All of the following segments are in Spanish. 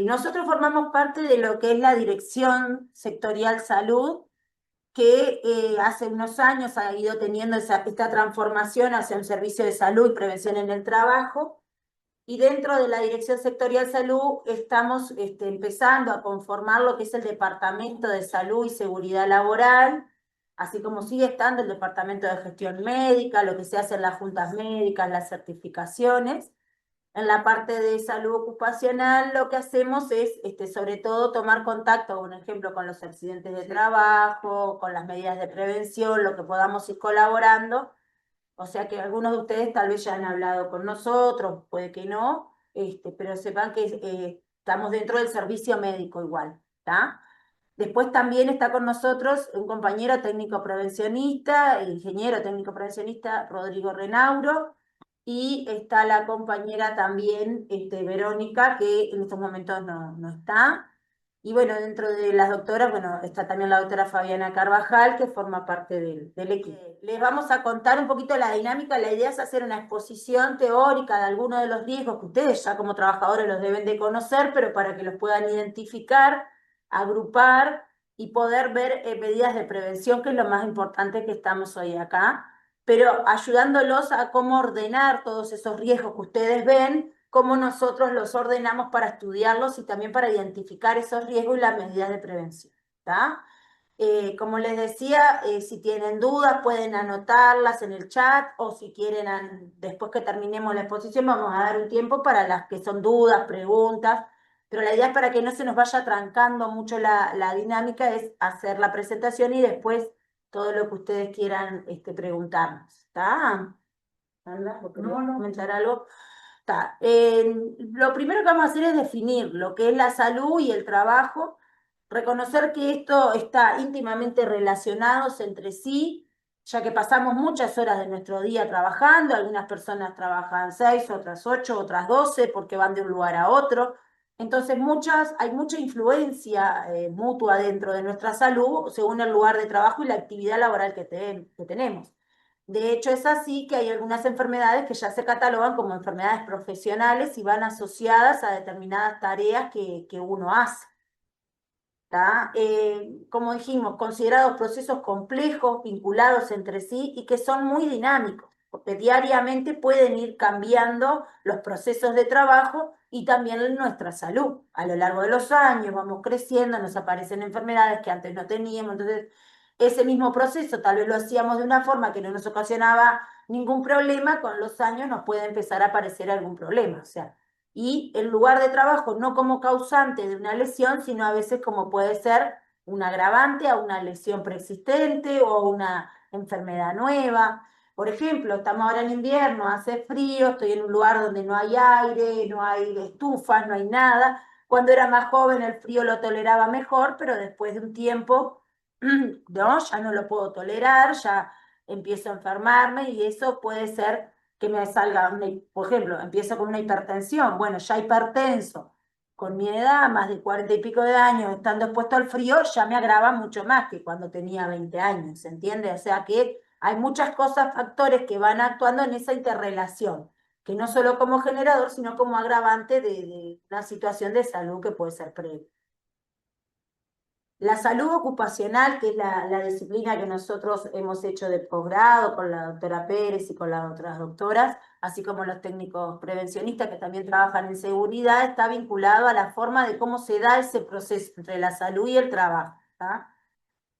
Nosotros formamos parte de lo que es la Dirección Sectorial Salud, que hace unos años ha ido teniendo esta transformación hacia un servicio de salud y prevención en el trabajo. Y dentro de la Dirección Sectorial Salud estamos empezando a conformar lo que es el Departamento de Salud y Seguridad Laboral, así como sigue estando el Departamento de Gestión Médica, lo que se hace en las juntas médicas, las certificaciones. En la parte de salud ocupacional, lo que hacemos es, sobre todo, tomar contacto, por ejemplo, con los accidentes de trabajo, con las medidas de prevención, lo que podamos ir colaborando. O sea que algunos de ustedes tal vez ya han hablado con nosotros, puede que no, pero sepan que estamos dentro del servicio médico igual, ¿está? Después también está con nosotros un compañero técnico prevencionista, ingeniero técnico prevencionista, Rodrigo Renauro, y está la compañera también, Verónica, que en estos momentos no está. Y bueno, dentro de las doctoras, bueno, está también la doctora Fabiana Carvajal, que forma parte del equipo. Les vamos a contar un poquito la dinámica. La idea es hacer una exposición teórica de algunos de los riesgos que ustedes ya como trabajadores los deben de conocer, pero para que los puedan identificar, agrupar y poder ver medidas de prevención, que es lo más importante que estamos hoy acá, pero ayudándolos a cómo ordenar todos esos riesgos que ustedes ven, cómo nosotros los ordenamos para estudiarlos y también para identificar esos riesgos y las medidas de prevención. ¿Está? Como les decía, si tienen dudas pueden anotarlas en el chat o si quieren, después que terminemos la exposición, vamos a dar un tiempo para las que son dudas, preguntas, pero la idea es para que no se nos vaya trancando mucho la dinámica, es hacer la presentación y después todo lo que ustedes quieran preguntarnos. ¿Está? ¿Anda? No. ¿Comentar algo? Está. Lo primero que vamos a hacer es definir lo que es la salud y el trabajo, reconocer que esto está íntimamente relacionados entre sí, ya que pasamos muchas horas de nuestro día trabajando, algunas personas trabajan 6, otras 8, otras 12, porque van de un lugar a otro. Entonces, hay mucha influencia mutua dentro de nuestra salud según el lugar de trabajo y la actividad laboral que tenemos. De hecho, es así que hay algunas enfermedades que ya se catalogan como enfermedades profesionales y van asociadas a determinadas tareas que uno hace. ¿Tá? Como dijimos, considerados procesos complejos, vinculados entre sí y que son muy dinámicos, porque diariamente pueden ir cambiando los procesos de trabajo y también nuestra salud. A lo largo de los años vamos creciendo, nos aparecen enfermedades que antes no teníamos, entonces ese mismo proceso tal vez lo hacíamos de una forma que no nos ocasionaba ningún problema, con los años nos puede empezar a aparecer algún problema, o sea, y el lugar de trabajo no como causante de una lesión, sino a veces como puede ser un agravante a una lesión preexistente o una enfermedad nueva. Por ejemplo, estamos ahora en invierno, hace frío, estoy en un lugar donde no hay aire, no hay estufas, no hay nada. Cuando era más joven el frío lo toleraba mejor, pero después de un tiempo, no, ya no lo puedo tolerar, ya empiezo a enfermarme y eso puede ser que me salga, por ejemplo, empiezo con una hipertensión, bueno, ya hipertenso, con mi edad, más de 40 y pico de años, estando expuesto al frío, ya me agrava mucho más que cuando tenía 20 años, ¿se entiende? O sea que hay muchas cosas, factores que van actuando en esa interrelación, que no solo como generador, sino como agravante de una situación de salud que puede ser previa. La salud ocupacional, que es la disciplina que nosotros hemos hecho de posgrado con la doctora Pérez y con las otras doctoras, así como los técnicos prevencionistas que también trabajan en seguridad, está vinculado a la forma de cómo se da ese proceso entre la salud y el trabajo. ¿Tá?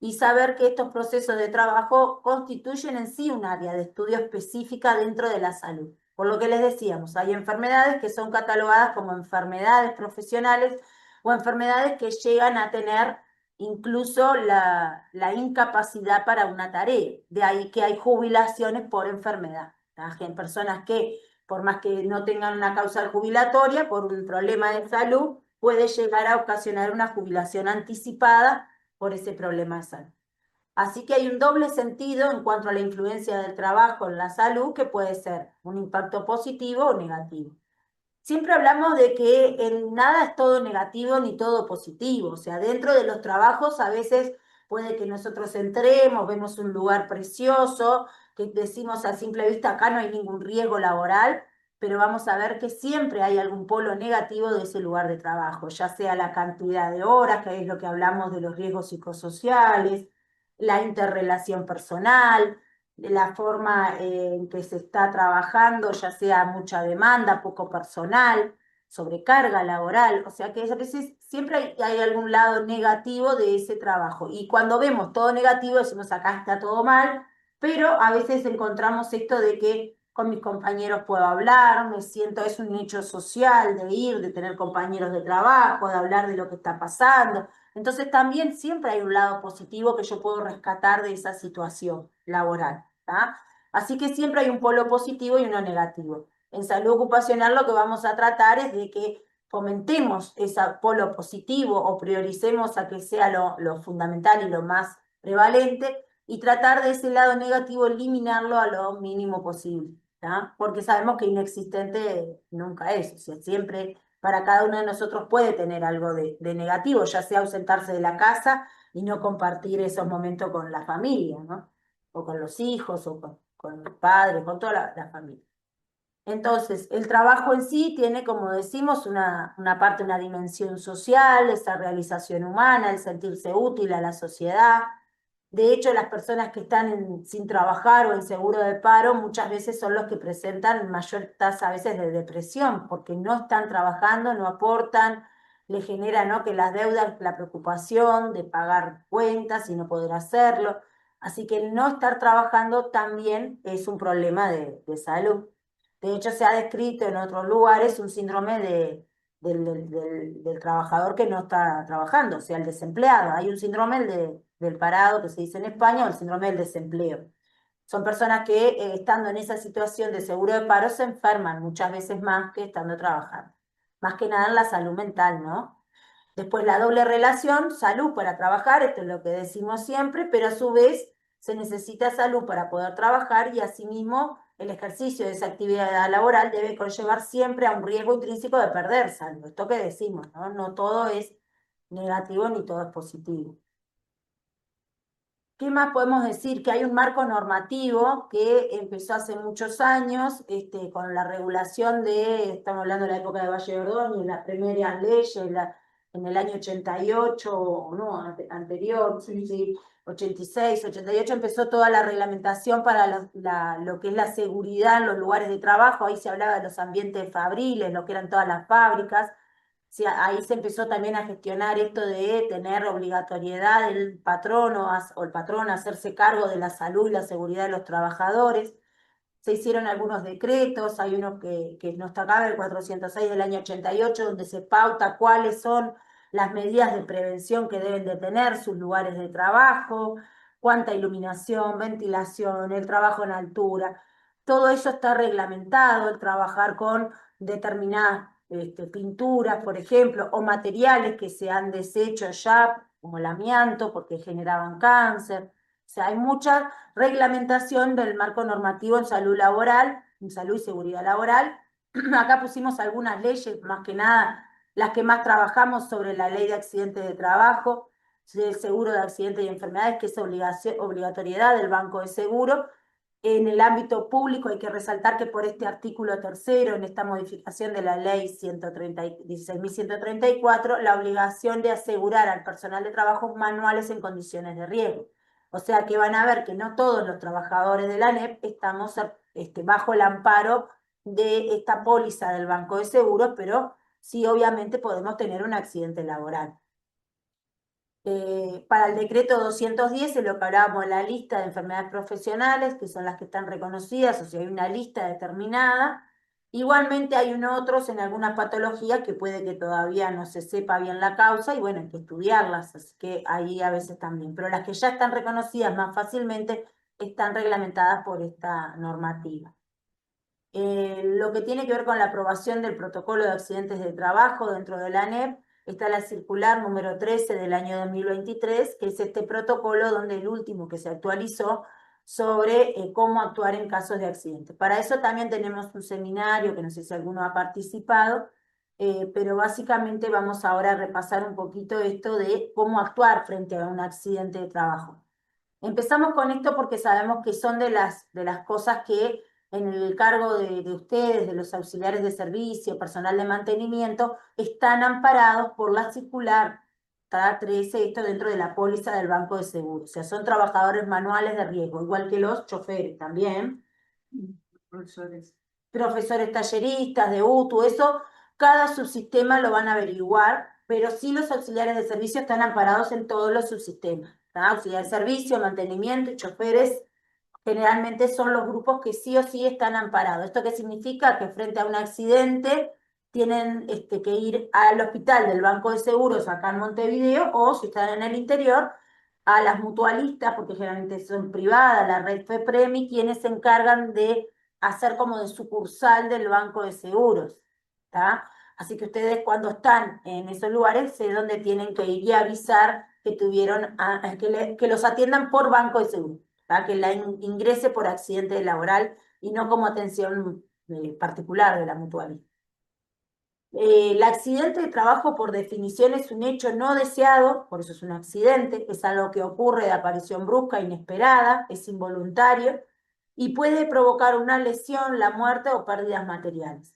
Y saber que estos procesos de trabajo constituyen en sí un área de estudio específica dentro de la salud. Por lo que les decíamos, hay enfermedades que son catalogadas como enfermedades profesionales o enfermedades que llegan a tener incluso la incapacidad para una tarea. De ahí que hay jubilaciones por enfermedad. Hay personas que, por más que no tengan una causa jubilatoria, por un problema de salud, puede llegar a ocasionar una jubilación anticipada por ese problema de salud. Así que hay un doble sentido en cuanto a la influencia del trabajo en la salud, que puede ser un impacto positivo o negativo. Siempre hablamos de que en nada es todo negativo ni todo positivo, o sea, dentro de los trabajos a veces puede que nosotros entremos, vemos un lugar precioso, que decimos a simple vista acá no hay ningún riesgo laboral, pero vamos a ver que siempre hay algún polo negativo de ese lugar de trabajo, ya sea la cantidad de horas, que es lo que hablamos de los riesgos psicosociales, la interrelación personal, la forma en que se está trabajando, ya sea mucha demanda, poco personal, sobrecarga laboral, o sea que a veces siempre hay algún lado negativo de ese trabajo. Y cuando vemos todo negativo, decimos acá está todo mal, pero a veces encontramos esto de que con mis compañeros puedo hablar, me siento, es un nicho social de ir, de tener compañeros de trabajo, de hablar de lo que está pasando. Entonces también siempre hay un lado positivo que yo puedo rescatar de esa situación laboral, ¿tá? Así que siempre hay un polo positivo y uno negativo. En salud ocupacional lo que vamos a tratar es de que fomentemos ese polo positivo o prioricemos a que sea lo fundamental y lo más prevalente y tratar de ese lado negativo eliminarlo a lo mínimo posible, ¿tá? Porque sabemos que inexistente nunca es, o sea, siempre para cada uno de nosotros puede tener algo de negativo, ya sea ausentarse de la casa y no compartir esos momentos con la familia, ¿no? O con los hijos, o con los padres, con toda la familia. Entonces, el trabajo en sí tiene, como decimos, una parte, una dimensión social, esa realización humana, el sentirse útil a la sociedad. De hecho, las personas que están sin trabajar o en seguro de paro muchas veces son los que presentan mayor tasa a veces de depresión, porque no están trabajando, no aportan, le genera, ¿no?, que las deudas, la preocupación de pagar cuentas y no poder hacerlo. Así que el no estar trabajando también es un problema de salud. De hecho, se ha descrito en otros lugares un síndrome del trabajador que no está trabajando, o sea, el desempleado. Hay un síndrome del parado que se dice en España, o el síndrome del desempleo. Son personas que estando en esa situación de seguro de paro se enferman muchas veces más que estando trabajando. Más que nada en la salud mental, ¿no? Después la doble relación, salud para trabajar, esto es lo que decimos siempre, pero a su vez se necesita salud para poder trabajar y asimismo el ejercicio de esa actividad laboral debe conllevar siempre a un riesgo intrínseco de perder salud. Esto que decimos, ¿no? No todo es negativo ni todo es positivo. ¿Qué más podemos decir? Que hay un marco normativo que empezó hace muchos años con la regulación estamos hablando de la época de Valle de Ordóñez, las primeras leyes, en el año 88, no, anterior, sí, sí, 86, 88 empezó toda la reglamentación para lo que es la seguridad en los lugares de trabajo, ahí se hablaba de los ambientes fabriles, lo que eran todas las fábricas. Sí, ahí se empezó también a gestionar esto de tener obligatoriedad del patrón o el patrón a hacerse cargo de la salud y la seguridad de los trabajadores. Se hicieron algunos decretos, hay uno que nos tocaba, el 406 del año 88, donde se pauta cuáles son las medidas de prevención que deben de tener sus lugares de trabajo, cuánta iluminación, ventilación, el trabajo en altura. Todo eso está reglamentado, el trabajar con determinadas pinturas, por ejemplo, o materiales que se han deshecho ya, como el amianto, porque generaban cáncer. O sea, hay mucha reglamentación del marco normativo en salud laboral, en salud y seguridad laboral. Acá pusimos algunas leyes, más que nada las que más trabajamos sobre la ley de accidentes de trabajo, el seguro de accidentes y enfermedades, que es obligatoriedad del Banco de Seguro. En el ámbito público hay que resaltar que por este artículo tercero, en esta modificación de la ley 16.134, la obligación de asegurar al personal de trabajos manuales en condiciones de riesgo. O sea que van a ver que no todos los trabajadores de la ANEP estamos bajo el amparo de esta póliza del Banco de Seguros, pero sí obviamente podemos tener un accidente laboral. Para el decreto 210 es lo que hablábamos de la lista de enfermedades profesionales, que son las que están reconocidas, o sea, hay una lista determinada. Igualmente hay otros en algunas patologías que puede que todavía no se sepa bien la causa y bueno, hay que estudiarlas, así que ahí a veces también. Pero las que ya están reconocidas más fácilmente están reglamentadas por esta normativa. Lo que tiene que ver con la aprobación del protocolo de accidentes de trabajo dentro de la ANEP, está la circular número 13 del año 2023, que es este protocolo donde el último que se actualizó sobre cómo actuar en casos de accidentes. Para eso también tenemos un seminario, que no sé si alguno ha participado, pero básicamente vamos ahora a repasar un poquito esto de cómo actuar frente a un accidente de trabajo. Empezamos con esto porque sabemos que son de las cosas que en el cargo de ustedes, de los auxiliares de servicio, personal de mantenimiento, están amparados por la circular 13, esto dentro de la póliza del Banco de Seguros. O sea, son trabajadores manuales de riesgo, igual que los choferes también, profesores talleristas, de UTU, eso, cada subsistema lo van a averiguar, pero sí los auxiliares de servicio están amparados en todos los subsistemas. Auxiliar de servicio, mantenimiento y choferes generalmente son los grupos que sí o sí están amparados. ¿Esto qué significa? Que frente a un accidente tienen que ir al hospital del Banco de Seguros acá en Montevideo, o si están en el interior, a las mutualistas, porque generalmente son privadas, la red FEPREMI, quienes se encargan de hacer como de sucursal del Banco de Seguros. ¿Tá? Así que ustedes cuando están en esos lugares sé dónde tienen que ir y avisar que tuvieron que los atiendan por Banco de Seguros, ¿tá? Que la ingrese por accidente laboral y no como atención particular de la mutualidad. El accidente de trabajo por definición es un hecho no deseado, por eso es un accidente, es algo que ocurre de aparición brusca, inesperada, es involuntario y puede provocar una lesión, la muerte o pérdidas materiales.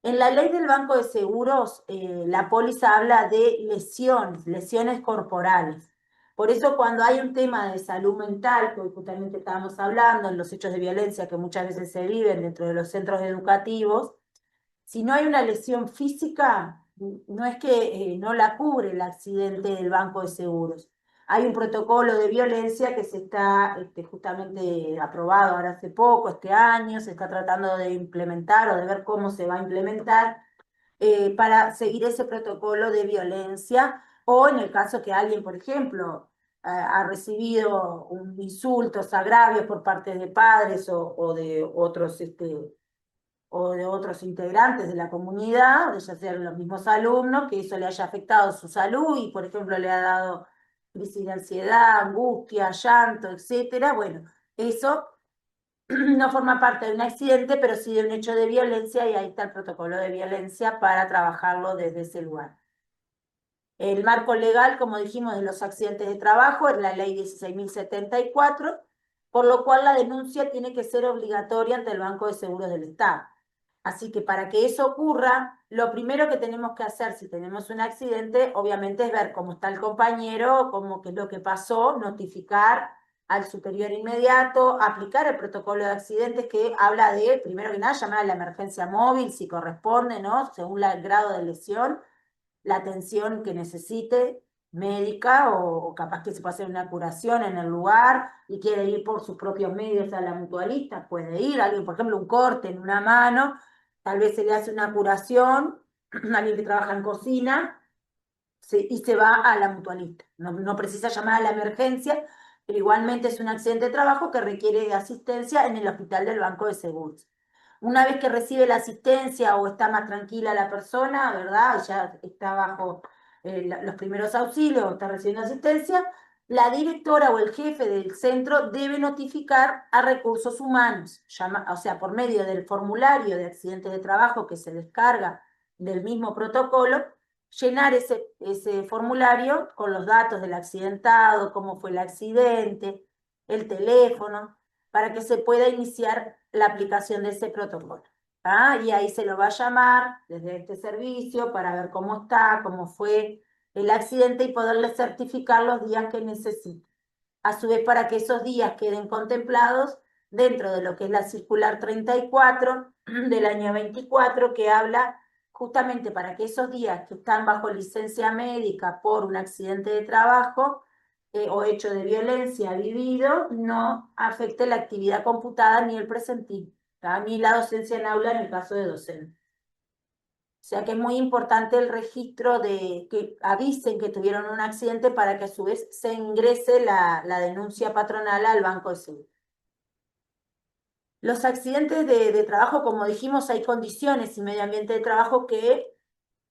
En la ley del Banco de Seguros, la póliza habla de lesiones, lesiones corporales. Por eso cuando hay un tema de salud mental, que hoy justamente estábamos hablando, en los hechos de violencia que muchas veces se viven dentro de los centros educativos, si no hay una lesión física, no es que no la cubre el accidente del Banco de Seguros. Hay un protocolo de violencia que se está justamente aprobado ahora hace poco, este año, se está tratando de implementar o de ver cómo se va a implementar para seguir ese protocolo de violencia, o en el caso que alguien, por ejemplo, ha recibido un insultos, agravios por parte de padres o de otros integrantes de la comunidad, ya sean los mismos alumnos, que eso le haya afectado su salud y, por ejemplo, le ha dado crisis de ansiedad, angustia, llanto, etcétera. Bueno, eso no forma parte de un accidente, pero sí de un hecho de violencia, y ahí está el protocolo de violencia para trabajarlo desde ese lugar. El marco legal, como dijimos, de los accidentes de trabajo es la ley 16.074, por lo cual la denuncia tiene que ser obligatoria ante el Banco de Seguros del Estado. Así que para que eso ocurra, lo primero que tenemos que hacer si tenemos un accidente, obviamente, es ver cómo está el compañero, qué es lo que pasó, notificar al superior inmediato, aplicar el protocolo de accidentes que habla de, primero que nada, llamar a la emergencia móvil si corresponde, ¿no? Según el grado de lesión, la atención que necesite médica, o capaz que se puede hacer una curación en el lugar y quiere ir por sus propios medios a la mutualista, puede ir, alguien, por ejemplo, un corte en una mano, tal vez se le hace una curación, alguien que trabaja en cocina, y se va a la mutualista. No precisa llamar a la emergencia, pero igualmente es un accidente de trabajo que requiere asistencia en el hospital del Banco de Seguros. Una vez que recibe la asistencia o está más tranquila la persona, ¿verdad? Ya está bajo los primeros auxilios, está recibiendo asistencia, la directora o el jefe del centro debe notificar a recursos humanos, o sea, por medio del formulario de accidentes de trabajo que se descarga del mismo protocolo, llenar ese formulario con los datos del accidentado, cómo fue el accidente, el teléfono, para que se pueda iniciar la aplicación de ese protocolo. Y ahí se lo va a llamar desde este servicio para ver cómo está, cómo fue el accidente y poderle certificar los días que necesite. A su vez, para que esos días queden contemplados dentro de lo que es la circular 34 del año 24, que habla justamente para que esos días que están bajo licencia médica por un accidente de trabajo o hecho de violencia vivido, no afecte la actividad computada ni el presentismo, ni la docencia en aula en el caso de docente. O sea que es muy importante el registro de que avisen que tuvieron un accidente para que a su vez se ingrese la denuncia patronal al Banco de Seguros. Los accidentes de trabajo, como dijimos, hay condiciones y medio ambiente de trabajo que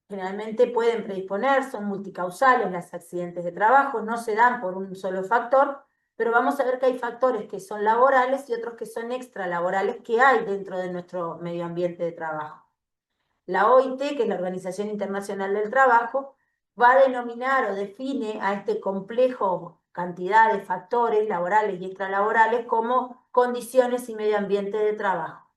generalmente pueden predisponer, son multicausales los accidentes de trabajo, no se dan por un solo factor, pero vamos a ver que hay factores que son laborales y otros que son extralaborales que hay dentro de nuestro medio ambiente de trabajo. La OIT, que es la Organización Internacional del Trabajo, va a denominar o define a este complejo cantidad de factores laborales y extralaborales como condiciones y medio ambiente de trabajo.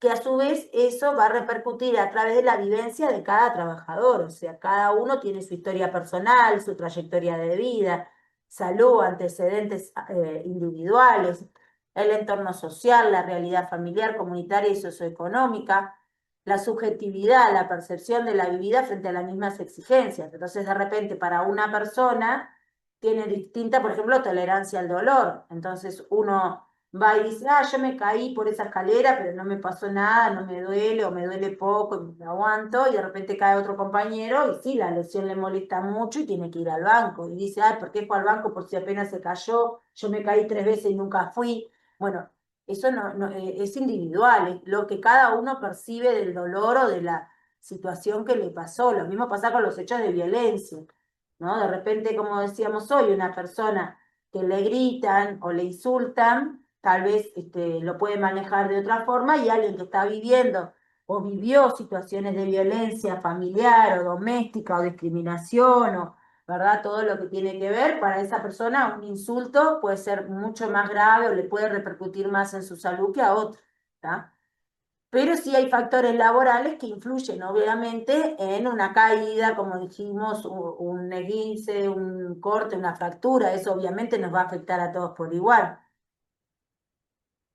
que a su vez eso va a repercutir a través de la vivencia de cada trabajador, o sea, cada uno tiene su historia personal, su trayectoria de vida, salud, antecedentes individuales, el entorno social, la realidad familiar, comunitaria y socioeconómica, la subjetividad, la percepción de la vida frente a las mismas exigencias. Entonces, de repente, para una persona tiene distinta, por ejemplo, tolerancia al dolor. Entonces, uno va y dice, yo me caí por esa escalera, pero no me pasó nada, no me duele o me duele poco y me aguanto, y de repente cae otro compañero y sí, la lesión le molesta mucho y tiene que ir al banco. Y dice, ¿por qué fue al banco? Por si apenas se cayó, yo me caí 3 veces y nunca fui. Bueno, eso es individual, es lo que cada uno percibe del dolor o de la situación que le pasó. Lo mismo pasa con los hechos de violencia, ¿no? De repente, como decíamos hoy, una persona que le gritan o le insultan, tal vez lo puede manejar de otra forma, y alguien que está viviendo o vivió situaciones de violencia familiar o doméstica o discriminación o, ¿verdad? Todo lo que tiene que ver, para esa persona un insulto puede ser mucho más grave o le puede repercutir más en su salud que a otro, ¿tá? Pero sí hay factores laborales que influyen, obviamente, en una caída, como dijimos, un esguince, un corte, una fractura. Eso obviamente nos va a afectar a todos por igual.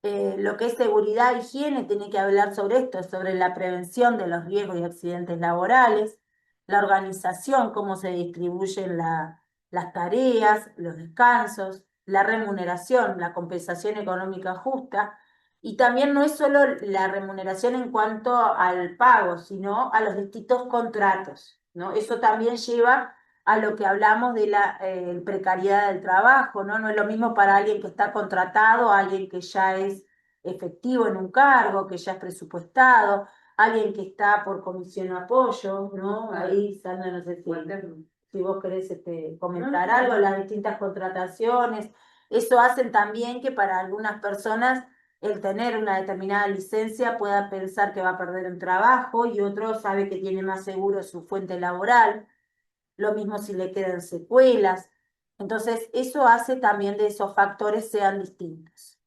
Lo que es seguridad e higiene tiene que hablar sobre esto, sobre la prevención de los riesgos y accidentes laborales, la organización, cómo se distribuyen las tareas, los descansos, la remuneración, la compensación económica justa, y también no es solo la remuneración en cuanto al pago, sino a los distintos contratos, ¿no? Eso también lleva a lo que hablamos de la precariedad del trabajo, ¿no? No es lo mismo para alguien que está contratado, alguien que ya es efectivo en un cargo, que ya es presupuestado, alguien que está por comisión o apoyo, ¿no? Ahí, Sandra, no sé si vos querés comentar algo, las distintas contrataciones. Eso hacen también que para algunas personas el tener una determinada licencia pueda pensar que va a perder un trabajo, y otro sabe que tiene más seguro su fuente laboral. Lo mismo si le quedan secuelas. Entonces, eso hace también de esos factores sean distintos.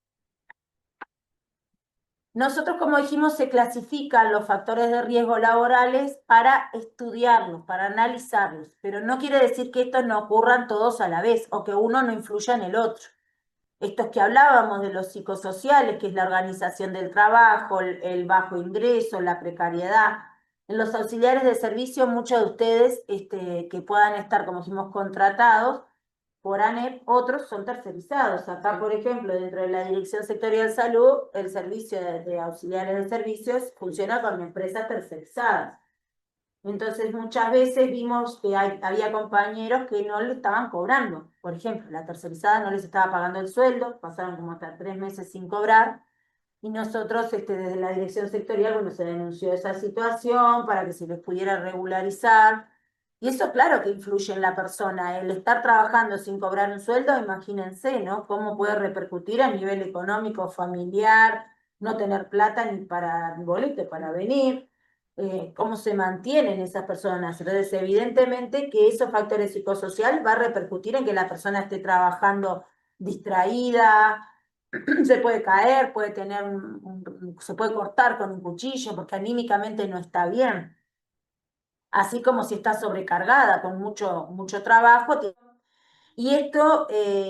Nosotros, como dijimos, se clasifican los factores de riesgo laborales para estudiarlos, para analizarlos, pero no quiere decir que estos no ocurran todos a la vez o que uno no influya en el otro. Estos que hablábamos de los psicosociales, que es la organización del trabajo, el bajo ingreso, la precariedad. En los auxiliares de servicio, muchos de ustedes que puedan estar, como dijimos, contratados por ANEP, otros son tercerizados. Acá, por ejemplo, dentro de la Dirección Sectorial de Salud, el servicio de auxiliares de servicios funciona con empresas tercerizadas. Entonces, muchas veces vimos que había compañeros que no le estaban cobrando. Por ejemplo, la tercerizada no les estaba pagando el sueldo, pasaron como hasta 3 meses sin cobrar, y nosotros desde la dirección sectorial, bueno, se denunció esa situación para que se les pudiera regularizar. Y eso, claro que influye en la persona. El estar trabajando sin cobrar un sueldo, imagínense, ¿no? Cómo puede repercutir a nivel económico, familiar, no tener plata ni para el boleto, para venir, cómo se mantienen esas personas. Entonces, evidentemente que esos factores psicosociales va a repercutir en que la persona esté trabajando distraída, se puede caer, puede tener se puede cortar con un cuchillo porque anímicamente no está bien. Así como si está sobrecargada con mucho trabajo. Y esto,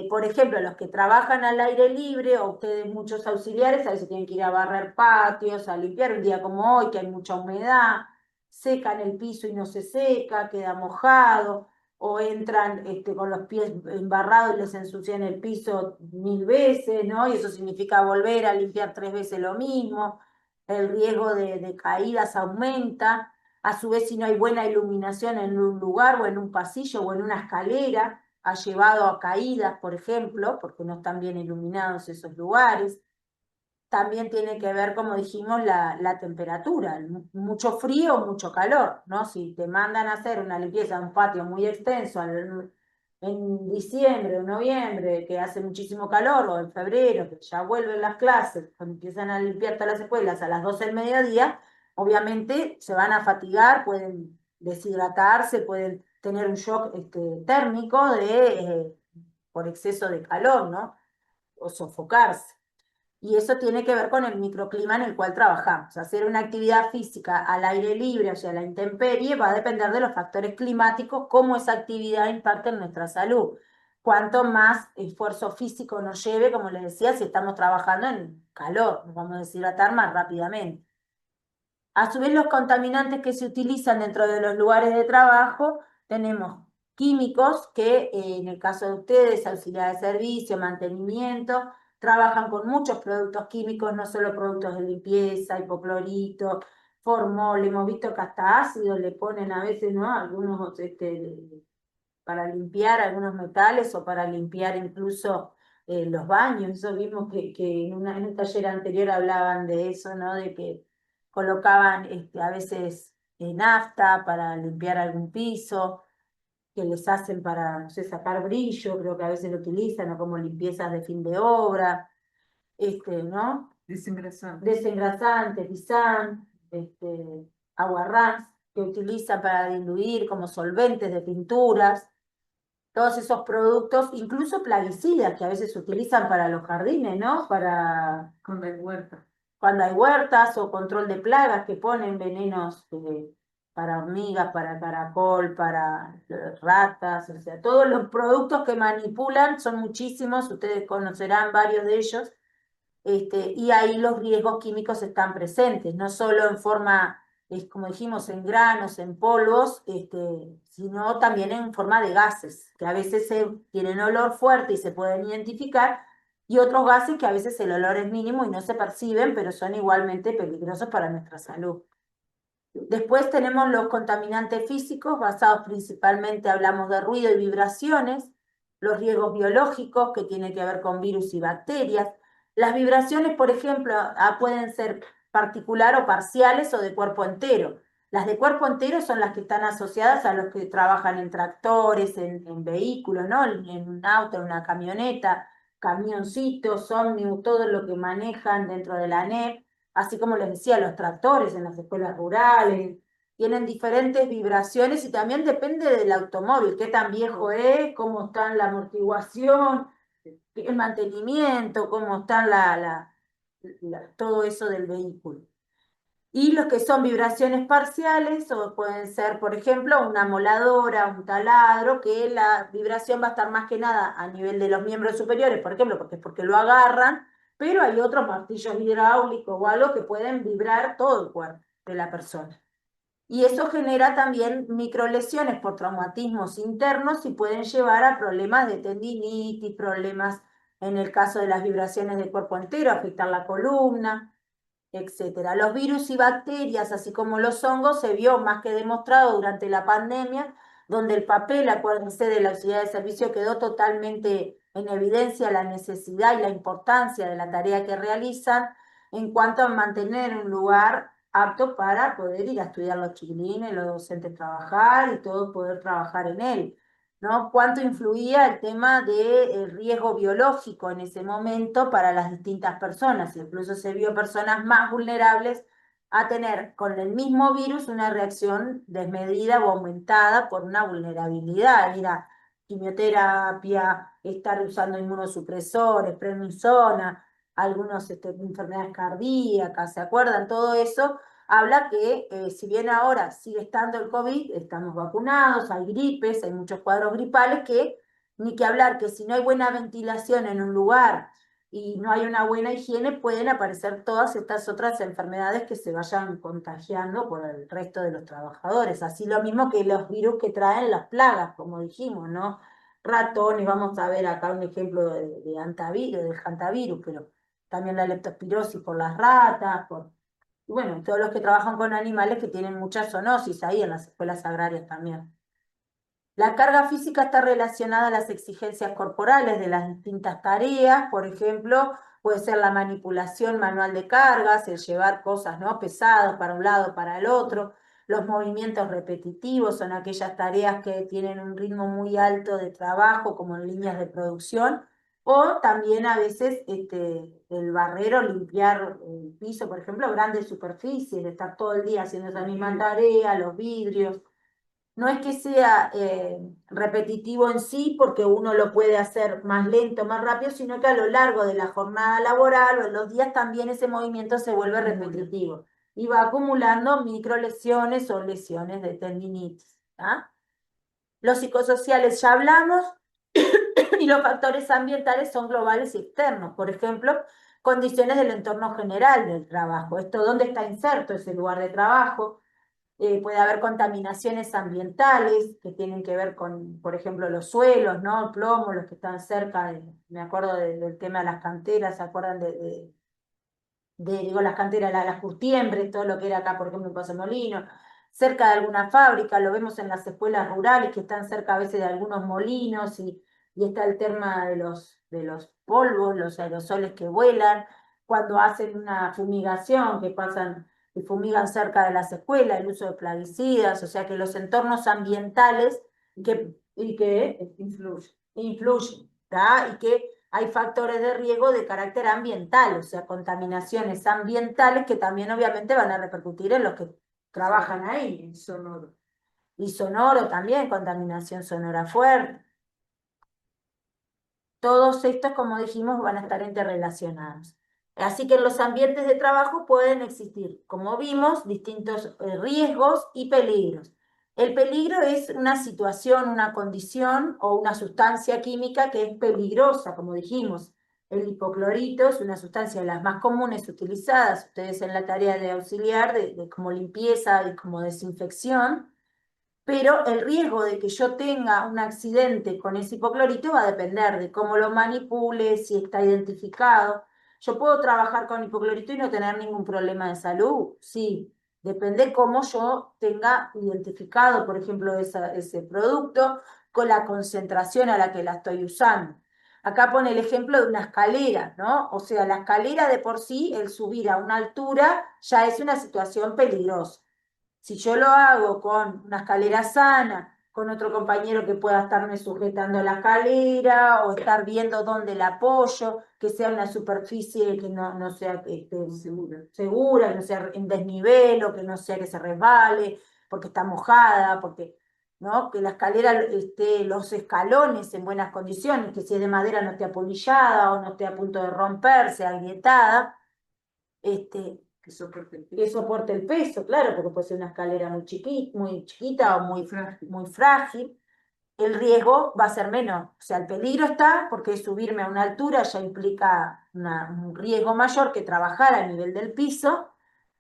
por ejemplo, los que trabajan al aire libre, o ustedes muchos auxiliares, a veces tienen que ir a barrer patios, a limpiar un día como hoy, que hay mucha humedad, secan el piso y no se seca, queda mojado, o entran con los pies embarrados y les ensucian el piso 1000 veces, ¿no? Y eso significa volver a limpiar 3 veces lo mismo. El riesgo de caídas aumenta. A su vez, si no hay buena iluminación en un lugar o en un pasillo o en una escalera, ha llevado a caídas, por ejemplo, porque no están bien iluminados esos lugares. También tiene que ver, como dijimos, la temperatura, mucho frío, mucho calor, ¿no? Si te mandan a hacer una limpieza de un patio muy extenso en diciembre o noviembre, que hace muchísimo calor, o en febrero, que ya vuelven las clases, cuando empiezan a limpiar todas las escuelas a las 12 del mediodía, obviamente se van a fatigar, pueden deshidratarse, pueden tener un shock térmico por exceso de calor, ¿no? O sofocarse. Y eso tiene que ver con el microclima en el cual trabajamos. Hacer una actividad física al aire libre, o sea, a la intemperie, va a depender de los factores climáticos, cómo esa actividad impacta en nuestra salud. Cuanto más esfuerzo físico nos lleve, como les decía, si estamos trabajando en calor, nos vamos a deshidratar más rápidamente. A su vez, los contaminantes que se utilizan dentro de los lugares de trabajo, tenemos químicos que en el caso de ustedes, auxiliar de servicio, mantenimiento, trabajan con muchos productos químicos, no solo productos de limpieza, hipoclorito, formol, hemos visto que hasta ácido le ponen a veces, ¿no? Algunos, para limpiar algunos metales o para limpiar incluso los baños. Eso vimos que en un taller anterior hablaban de eso, ¿no? De que colocaban a veces nafta para limpiar algún piso, que les hacen para, no sé, sacar brillo, creo que a veces lo utilizan, o como limpiezas de fin de obra, ¿no? Desengrasante, pisán, aguarrás, que utilizan para diluir como solventes de pinturas, todos esos productos, incluso plaguicidas que a veces se utilizan para los jardines, ¿no? Para cuando hay huertas o control de plagas que ponen venenos para hormigas, para caracol, para ratas, o sea, todos los productos que manipulan son muchísimos, ustedes conocerán varios de ellos, y ahí los riesgos químicos están presentes, no solo en forma, como dijimos, en granos, en polvos, sino también en forma de gases, que a veces tienen olor fuerte y se pueden identificar, y otros gases que a veces el olor es mínimo y no se perciben, pero son igualmente peligrosos para nuestra salud. Después tenemos los contaminantes físicos, basados principalmente, hablamos de ruido y vibraciones, los riesgos biológicos, que tienen que ver con virus y bacterias. Las vibraciones, por ejemplo, pueden ser particular o parciales o de cuerpo entero. Las de cuerpo entero son las que están asociadas a los que trabajan en tractores, en vehículos, ¿no? En un auto, en una camioneta, camioncitos, ómnibus, todo lo que manejan dentro de la NEP, así como les decía, los tractores en las escuelas rurales, tienen diferentes vibraciones y también depende del automóvil, qué tan viejo es, cómo está la amortiguación, el mantenimiento, cómo está todo eso del vehículo. Y los que son vibraciones parciales, o pueden ser, por ejemplo, una moladora, un taladro, que la vibración va a estar más que nada a nivel de los miembros superiores, por ejemplo, porque lo agarran, pero hay otros martillos hidráulicos o algo que pueden vibrar todo el cuerpo de la persona. Y eso genera también microlesiones por traumatismos internos y pueden llevar a problemas de tendinitis, problemas en el caso de las vibraciones del cuerpo entero, afectar la columna, etcétera. Los virus y bacterias, así como los hongos, se vio más que demostrado durante la pandemia, donde el papel, acuérdense de la auxiliar de servicio, quedó totalmente en evidencia la necesidad y la importancia de la tarea que realizan en cuanto a mantener un lugar apto para poder ir a estudiar los chiquilines, los docentes trabajar y todos poder trabajar en él. ¿No? Cuánto influía el tema del riesgo biológico en ese momento para las distintas personas. Incluso se vio personas más vulnerables a tener con el mismo virus una reacción desmedida o aumentada por una vulnerabilidad. Era quimioterapia, estar usando inmunosupresores, prednisona, algunas enfermedades cardíacas, ¿se acuerdan? Todo eso habla que si bien ahora sigue estando el COVID, estamos vacunados, hay gripes, hay muchos cuadros gripales que, ni que hablar, que si no hay buena ventilación en un lugar y no hay una buena higiene, pueden aparecer todas estas otras enfermedades que se vayan contagiando por el resto de los trabajadores. Así lo mismo que los virus que traen las plagas, como dijimos, ¿no? Ratones, vamos a ver acá un ejemplo de antivirus, del hantavirus, pero también la leptospirosis por las ratas, y bueno, todos los que trabajan con animales que tienen mucha zoonosis ahí en las escuelas agrarias también. La carga física está relacionada a las exigencias corporales de las distintas tareas, por ejemplo, puede ser la manipulación manual de cargas, el llevar cosas, ¿no?, pesadas para un lado, para el otro. Los movimientos repetitivos son aquellas tareas que tienen un ritmo muy alto de trabajo, como en líneas de producción, o también a veces el barrero, limpiar el piso, por ejemplo, grandes superficies, de estar todo el día haciendo esa misma tarea, los vidrios. No es que sea repetitivo en sí, porque uno lo puede hacer más lento, más rápido, sino que a lo largo de la jornada laboral o en los días también ese movimiento se vuelve repetitivo y va acumulando micro lesiones o lesiones de tendinitis. ¿Ah? Los psicosociales ya hablamos y los factores ambientales son globales y externos. Por ejemplo, condiciones del entorno general del trabajo. Esto, ¿dónde está inserto ese lugar de trabajo? Puede haber contaminaciones ambientales que tienen que ver con, por ejemplo, los suelos, ¿no? El plomo, los que están cerca, me acuerdo del tema de las canteras, ¿se acuerdan digo, las canteras, las curtiembres, todo lo que era acá, por ejemplo, en Paso Molino, cerca de alguna fábrica, lo vemos en las escuelas rurales que están cerca a veces de algunos molinos y está el tema de los polvos, los aerosoles que vuelan, cuando hacen una fumigación, que pasan y fumigan cerca de las escuelas, el uso de plaguicidas, o sea que los entornos ambientales que influyen, ¿tá? Y que hay factores de riesgo de carácter ambiental, o sea, contaminaciones ambientales que también obviamente van a repercutir en los que trabajan ahí. Sonoro. Y sonoro también, contaminación sonora fuerte. Todos estos, como dijimos, van a estar interrelacionados. Así que en los ambientes de trabajo pueden existir, como vimos, distintos riesgos y peligros. El peligro es una situación, una condición o una sustancia química que es peligrosa, como dijimos. El hipoclorito es una sustancia de las más comunes utilizadas, ustedes en la tarea de auxiliar, como limpieza y como desinfección, pero el riesgo de que yo tenga un accidente con ese hipoclorito va a depender de cómo lo manipule, si está identificado. ¿Yo puedo trabajar con hipoclorito y no tener ningún problema de salud? Sí, depende cómo yo tenga identificado, por ejemplo, ese producto con la concentración a la que la estoy usando. Acá pone el ejemplo de una escalera, ¿no? O sea, la escalera de por sí, el subir a una altura, ya es una situación peligrosa. Si yo lo hago con una escalera sana, con otro compañero que pueda estarme sujetando la escalera o estar viendo dónde la apoyo, que sea una superficie que no sea segura, que no sea en desnivel o que no sea que se resbale, porque está mojada, porque, ¿no? Que la escalera esté, los escalones en buenas condiciones, que si es de madera no esté apolillada o no esté a punto de romperse, agrietada. Que soporte el peso, claro, porque puede ser una escalera muy chiquita o muy frágil, el riesgo va a ser menor. O sea, el peligro está porque subirme a una altura ya implica un riesgo mayor que trabajar a nivel del piso,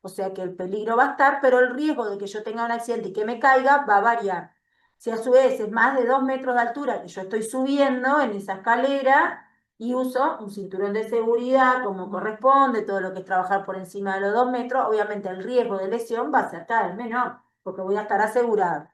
o sea que el peligro va a estar, pero el riesgo de que yo tenga un accidente y que me caiga va a variar. Si a su vez es más de 2 metros de altura que yo estoy subiendo en esa escalera y uso un cinturón de seguridad como corresponde, todo lo que es trabajar por encima de los 2 metros, obviamente el riesgo de lesión va a ser cada vez menor, porque voy a estar asegurada.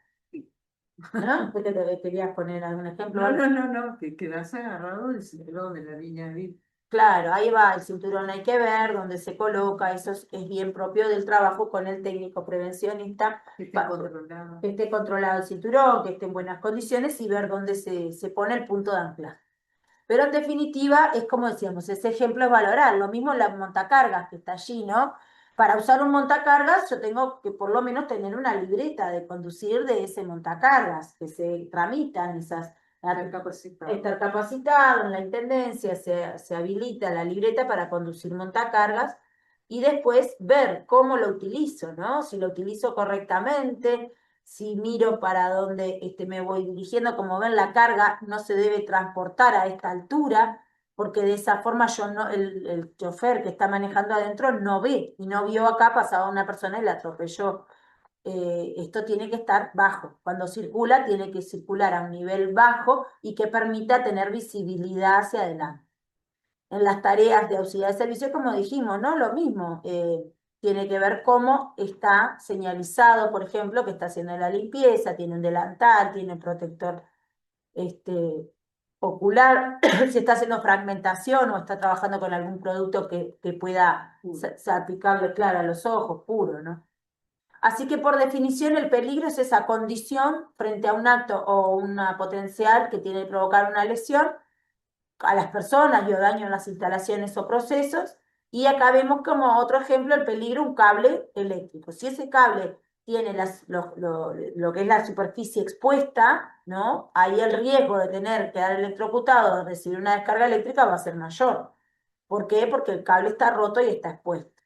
¿No? ¿Qué te querías poner algún ejemplo? No, que quedas agarrado del cinturón de la línea de vida. Claro, ahí va, el cinturón hay que ver dónde se coloca, eso es bien propio del trabajo con el técnico prevencionista, Que esté controlado. que esté controlado el cinturón, que esté en buenas condiciones y ver dónde se pone el punto de anclaje. Pero en definitiva, es como decíamos, ese ejemplo es valorar. Lo mismo la montacargas que está allí, ¿no? Para usar un montacargas, yo tengo que por lo menos tener una libreta de conducir de ese montacargas, que se tramitan esas. Estar capacitado en la intendencia, se habilita la libreta para conducir montacargas y después ver cómo lo utilizo, ¿no? Si lo utilizo correctamente, si miro para dónde me voy dirigiendo, como ven, la carga no se debe transportar a esta altura, porque de esa forma yo no, el chofer que está manejando adentro no ve, y no vio acá, pasaba una persona y la atropelló. Esto tiene que estar bajo. Cuando circula, tiene que circular a un nivel bajo y que permita tener visibilidad hacia adelante. En las tareas de auxiliar de servicio, como dijimos, ¿no? Lo mismo, tiene que ver cómo está señalizado, por ejemplo, que está haciendo la limpieza, tiene un delantal, tiene protector ocular, si está haciendo fragmentación o está trabajando con algún producto que pueda salpicarle, claro, a los ojos, puro, ¿no? Así que por definición el peligro es esa condición frente a un acto o una potencial que tiene que provocar una lesión a las personas y o daño en las instalaciones o procesos. Y acá vemos como otro ejemplo el peligro un cable eléctrico. Si ese cable tiene lo que es la superficie expuesta, ¿no? Ahí el riesgo de quedar electrocutado, de recibir una descarga eléctrica va a ser mayor. ¿Por qué? Porque el cable está roto y está expuesto.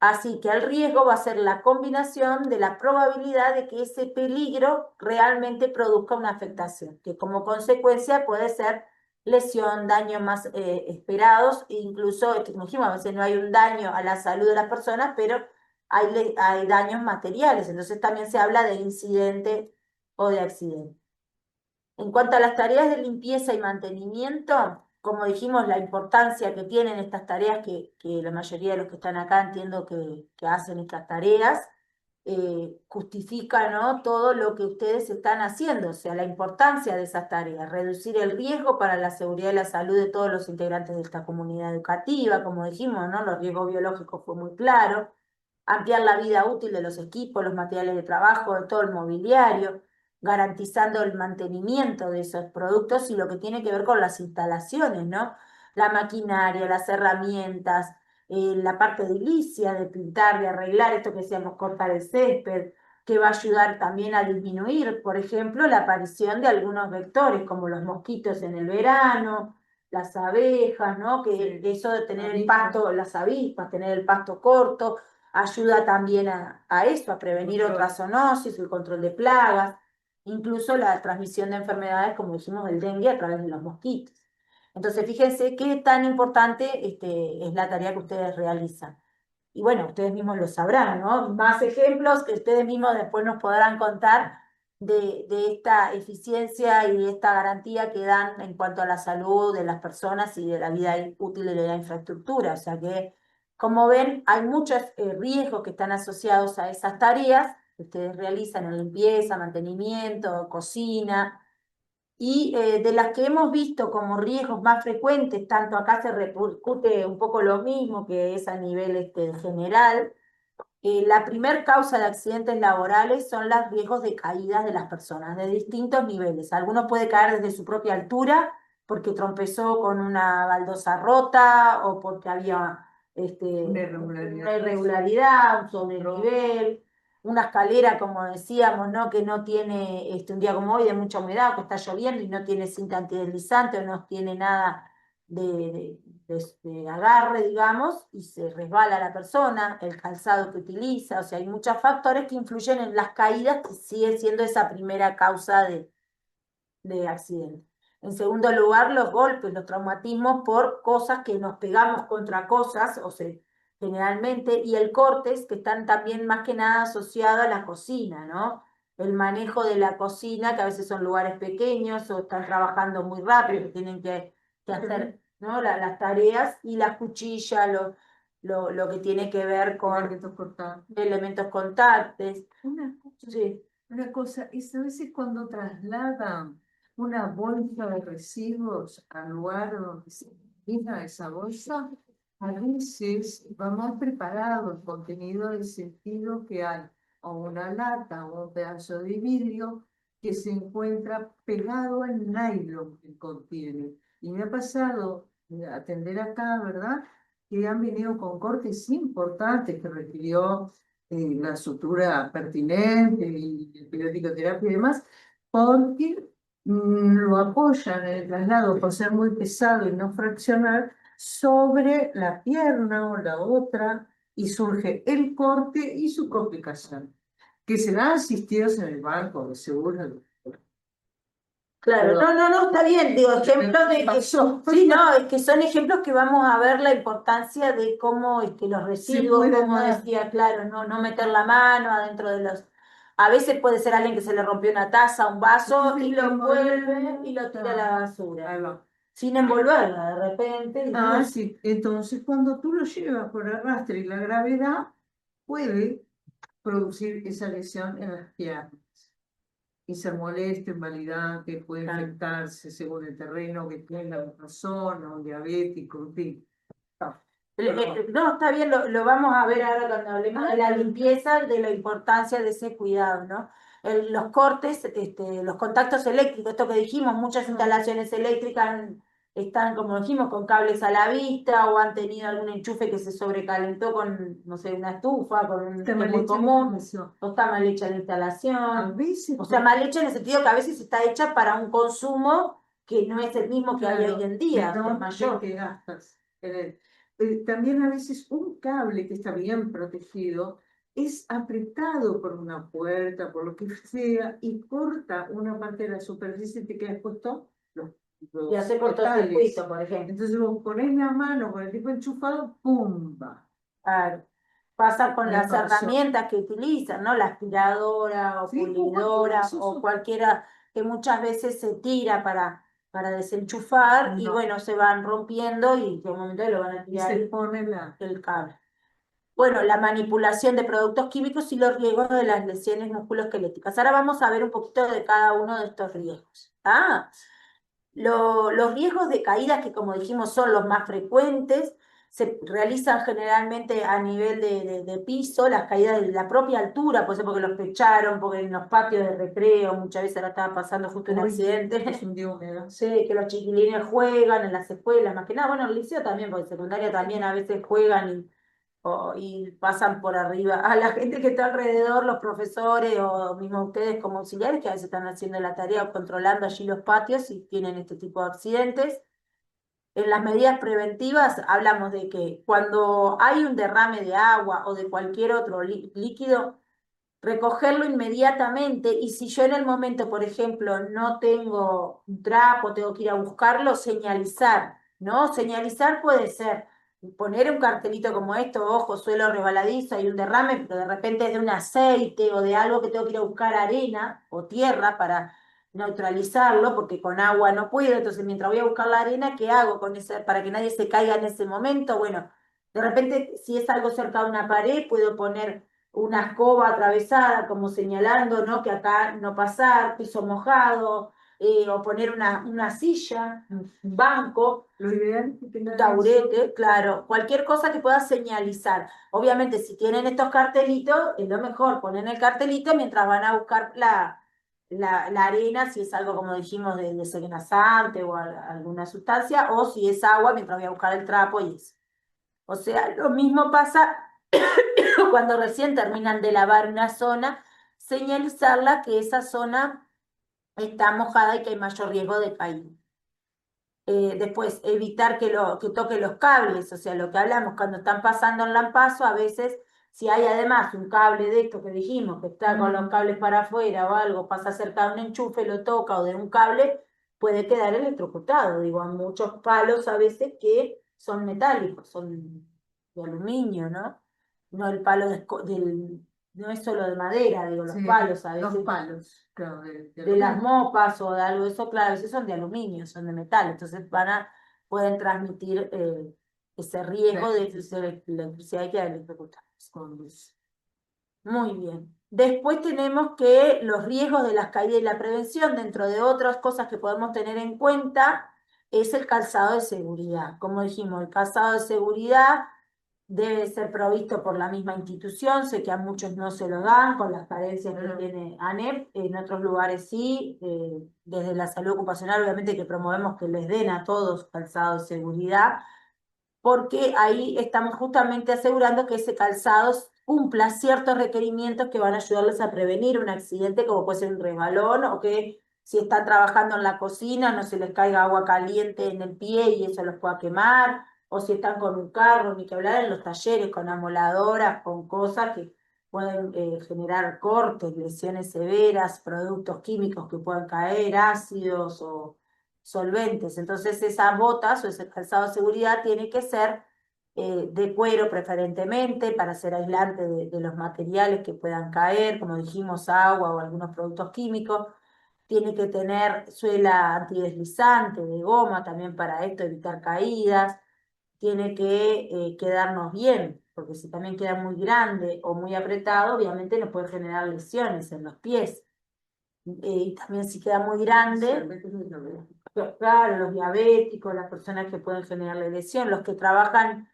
Así que el riesgo va a ser la combinación de la probabilidad de que ese peligro realmente produzca una afectación, que como consecuencia puede ser lesión, daños más esperados, e incluso, como dijimos, a veces no hay un daño a la salud de las personas, pero hay daños materiales, entonces también se habla de incidente o de accidente. En cuanto a las tareas de limpieza y mantenimiento, como dijimos, la importancia que tienen estas tareas, que la mayoría de los que están acá entiendo que hacen estas tareas, justifica, ¿no?, todo lo que ustedes están haciendo, o sea, la importancia de esas tareas, reducir el riesgo para la seguridad y la salud de todos los integrantes de esta comunidad educativa, como dijimos, ¿no?, los riesgos biológicos fue muy claro, ampliar la vida útil de los equipos, los materiales de trabajo, de todo el mobiliario, garantizando el mantenimiento de esos productos y lo que tiene que ver con las instalaciones, ¿no? La maquinaria, las herramientas, la parte edilicia, de pintar, de arreglar, esto que decíamos, cortar el césped, que va a ayudar también a disminuir, por ejemplo, la aparición de algunos vectores, como los mosquitos en el verano, las abejas, ¿no? Que eso de tener el pasto, las avispas, tener el pasto corto, ayuda también a eso, a prevenir otras zoonosis, el control de plagas, incluso la transmisión de enfermedades, como dijimos, el dengue a través de los mosquitos. Entonces, fíjense qué tan importante es la tarea que ustedes realizan. Y bueno, ustedes mismos lo sabrán, ¿no? Más ejemplos que ustedes mismos después nos podrán contar de esta eficiencia y de esta garantía que dan en cuanto a la salud de las personas y de la vida útil de la infraestructura. O sea que, como ven, hay muchos riesgos que están asociados a esas tareas que ustedes realizan en limpieza, mantenimiento, cocina, y de las que hemos visto como riesgos más frecuentes, tanto acá se repercute un poco lo mismo que es a nivel general. La primer causa de accidentes laborales son los riesgos de caídas de las personas de distintos niveles. Algunos puede caer desde su propia altura porque trompezó con una baldosa rota o porque había una irregularidad, un sobrenivel, una escalera, como decíamos, ¿no?, que no tiene, un día como hoy, de mucha humedad, que está lloviendo y no tiene cinta antideslizante o no tiene nada de agarre, digamos, y se resbala la persona, el calzado que utiliza, o sea, hay muchos factores que influyen en las caídas, que sigue siendo esa primera causa de accidente. En segundo lugar, los golpes, los traumatismos por cosas que nos pegamos contra cosas, o sea, generalmente, y el cortes, que están también más que nada asociados a la cocina, ¿no? El manejo de la cocina, que a veces son lugares pequeños o están trabajando muy rápido, que tienen que hacer, ¿no?, las tareas, y las cuchillas, lo que tiene que ver con elementos cortantes. Sí. Una cosa, es a veces cuando trasladan una bolsa de residuos al lugar donde se destina esa bolsa, a veces va más preparado el contenido del sentido que hay o una lata o un pedazo de vidrio que se encuentra pegado al nylon que contiene. Y me ha pasado atender acá, ¿verdad?, que han venido con cortes importantes que requirió la sutura pertinente y el periódico terapia y demás, porque lo apoyan en el traslado por ser muy pesado y no fraccionar sobre la pierna o la otra, y surge el corte y su complicación, que serán asistidos en el banco de seguro. Claro, no, está bien, digo, ejemplos de que pasó. sí, no, es que son ejemplos que vamos a ver la importancia de cómo los residuos, como decía, claro, no meter la mano adentro de los. A veces puede ser alguien que se le rompió una taza, un vaso, y lo envuelve y lo tira a la basura. Sin envolverla, de repente. Sí. Entonces, cuando tú lo llevas por arrastre y la gravedad, puede producir esa lesión en las piernas. Y ser molesto, invalidante, puede afectarse según el terreno que tenga una persona, un diabético, en fin. No, está bien, lo vamos a ver ahora cuando hablemos de la limpieza, de la importancia de ese cuidado, ¿no? Los cortes, los contactos eléctricos, esto que dijimos, muchas instalaciones eléctricas están, como dijimos, con cables a la vista o han tenido algún enchufe que se sobrecalentó con, no sé, una estufa, Está que es mal muy hecha la común, instalación. o está mal hecha la A instalación, veces, o sea, mal hecha en el sentido que a veces está hecha para un consumo que no es el mismo que hay hoy claro, en día, o sea, es menor del mayor. que gastas. También a veces un cable que está bien protegido es apretado por una puerta, por lo que sea, y corta una parte de la superficie y te queda expuesto Y hace los cortocircuito, metales. por ejemplo. Entonces vos ponés la mano con el tipo enchufado, ¡pumba! Claro. Pasa con Me las pasó. herramientas que utilizan, ¿no? La aspiradora o Sí, cualquier pulidora cosa. o cualquiera que muchas veces se tira para desenchufar y No. bueno, se van rompiendo y de un momento lo van a Y tirar se pone la... el cable. Bueno, la manipulación de productos químicos y los riesgos de las lesiones musculoesqueléticas. Ahora vamos a ver un poquito de cada uno de estos riesgos. Los riesgos de caídas, que como dijimos son los más frecuentes, se realizan generalmente a nivel de piso, las caídas de la propia altura, puede ser porque los pecharon, porque en los patios de recreo, muchas veces ahora estaba pasando justo un Hoy es accidente. un día húmedo. Sí, que los chiquilines juegan en las escuelas, más que nada, bueno, en el liceo también, porque en secundaria también a veces juegan y pasan por arriba a la gente que está alrededor, los profesores o mismo ustedes como auxiliares que a veces están haciendo la tarea o controlando allí los patios y tienen este tipo de accidentes. En las medidas preventivas hablamos de que cuando hay un derrame de agua o de cualquier otro líquido, recogerlo inmediatamente y si yo en el momento, por ejemplo, no tengo un trapo, tengo que ir a buscarlo, señalizar, ¿no? Señalizar puede ser poner un cartelito como esto, ojo, suelo resbaladizo, hay un derrame, pero de repente es de un aceite o de algo que tengo que ir a buscar arena o tierra para neutralizarlo, porque con agua no puedo, entonces mientras voy a buscar la arena, ¿qué hago con esa, para que nadie se caiga en ese momento? Bueno, de repente, si es algo cerca de una pared, puedo poner una escoba atravesada, como señalando, ¿no? Que acá no pasar, piso mojado, o poner una silla, un banco, Lo ideal es que un tengan eso. taburete, claro, cualquier cosa que pueda señalizar. Obviamente, si tienen estos cartelitos, es lo mejor, ponen el cartelito mientras van a buscar la arena, si es algo, como dijimos, de desengrasante o alguna sustancia, o si es agua, mientras voy a buscar el trapo y eso. O sea, lo mismo pasa cuando recién terminan de lavar una zona, señalizarla que esa zona está mojada y que hay mayor riesgo de caída. Después, evitar que toque los cables, o sea, lo que hablamos cuando están pasando en lampazo, a veces, si hay además un cable de esto que dijimos, que está con los cables para afuera o algo, pasa cerca de un enchufe, lo toca o de un cable, puede quedar electrocutado. Digo, hay muchos palos a veces que son metálicos, son de aluminio, ¿no? No el palo no es solo de madera, digo, los Sí, palos a los veces palos, claro, de de las aluminio. mopas o de algo de eso, claro, a veces son de aluminio, son de metal, entonces pueden transmitir ese riesgo de electricidad y quedar electrocutados. Con luz. Muy bien. Después tenemos que los riesgos de las caídas y la prevención, dentro de otras cosas que podemos tener en cuenta, es el calzado de seguridad. Como dijimos, el calzado de seguridad debe ser provisto por la misma institución, sé que a muchos no se lo dan con las carencias que tiene ANEP, en otros lugares sí, desde la salud ocupacional obviamente que promovemos que les den a todos calzado de seguridad, porque ahí estamos justamente asegurando que ese calzado cumpla ciertos requerimientos que van a ayudarles a prevenir un accidente, como puede ser un resbalón, o que si están trabajando en la cocina no se les caiga agua caliente en el pie y eso los pueda quemar, o si están con un carro, ni que hablar en los talleres, con amoladoras, con cosas que pueden generar cortes, lesiones severas, productos químicos que puedan caer, ácidos o solventes. Entonces esas botas o ese calzado de seguridad tiene que ser de cuero preferentemente para ser aislante de los materiales que puedan caer, como dijimos, agua o algunos productos químicos. Tiene que tener suela antideslizante de goma también para esto, evitar caídas. Tiene que quedarnos bien, porque si también queda muy grande o muy apretado, obviamente nos puede generar lesiones en los pies. Y también si queda muy grande, claro, los diabéticos, las personas que pueden generarle lesión, los que trabajan,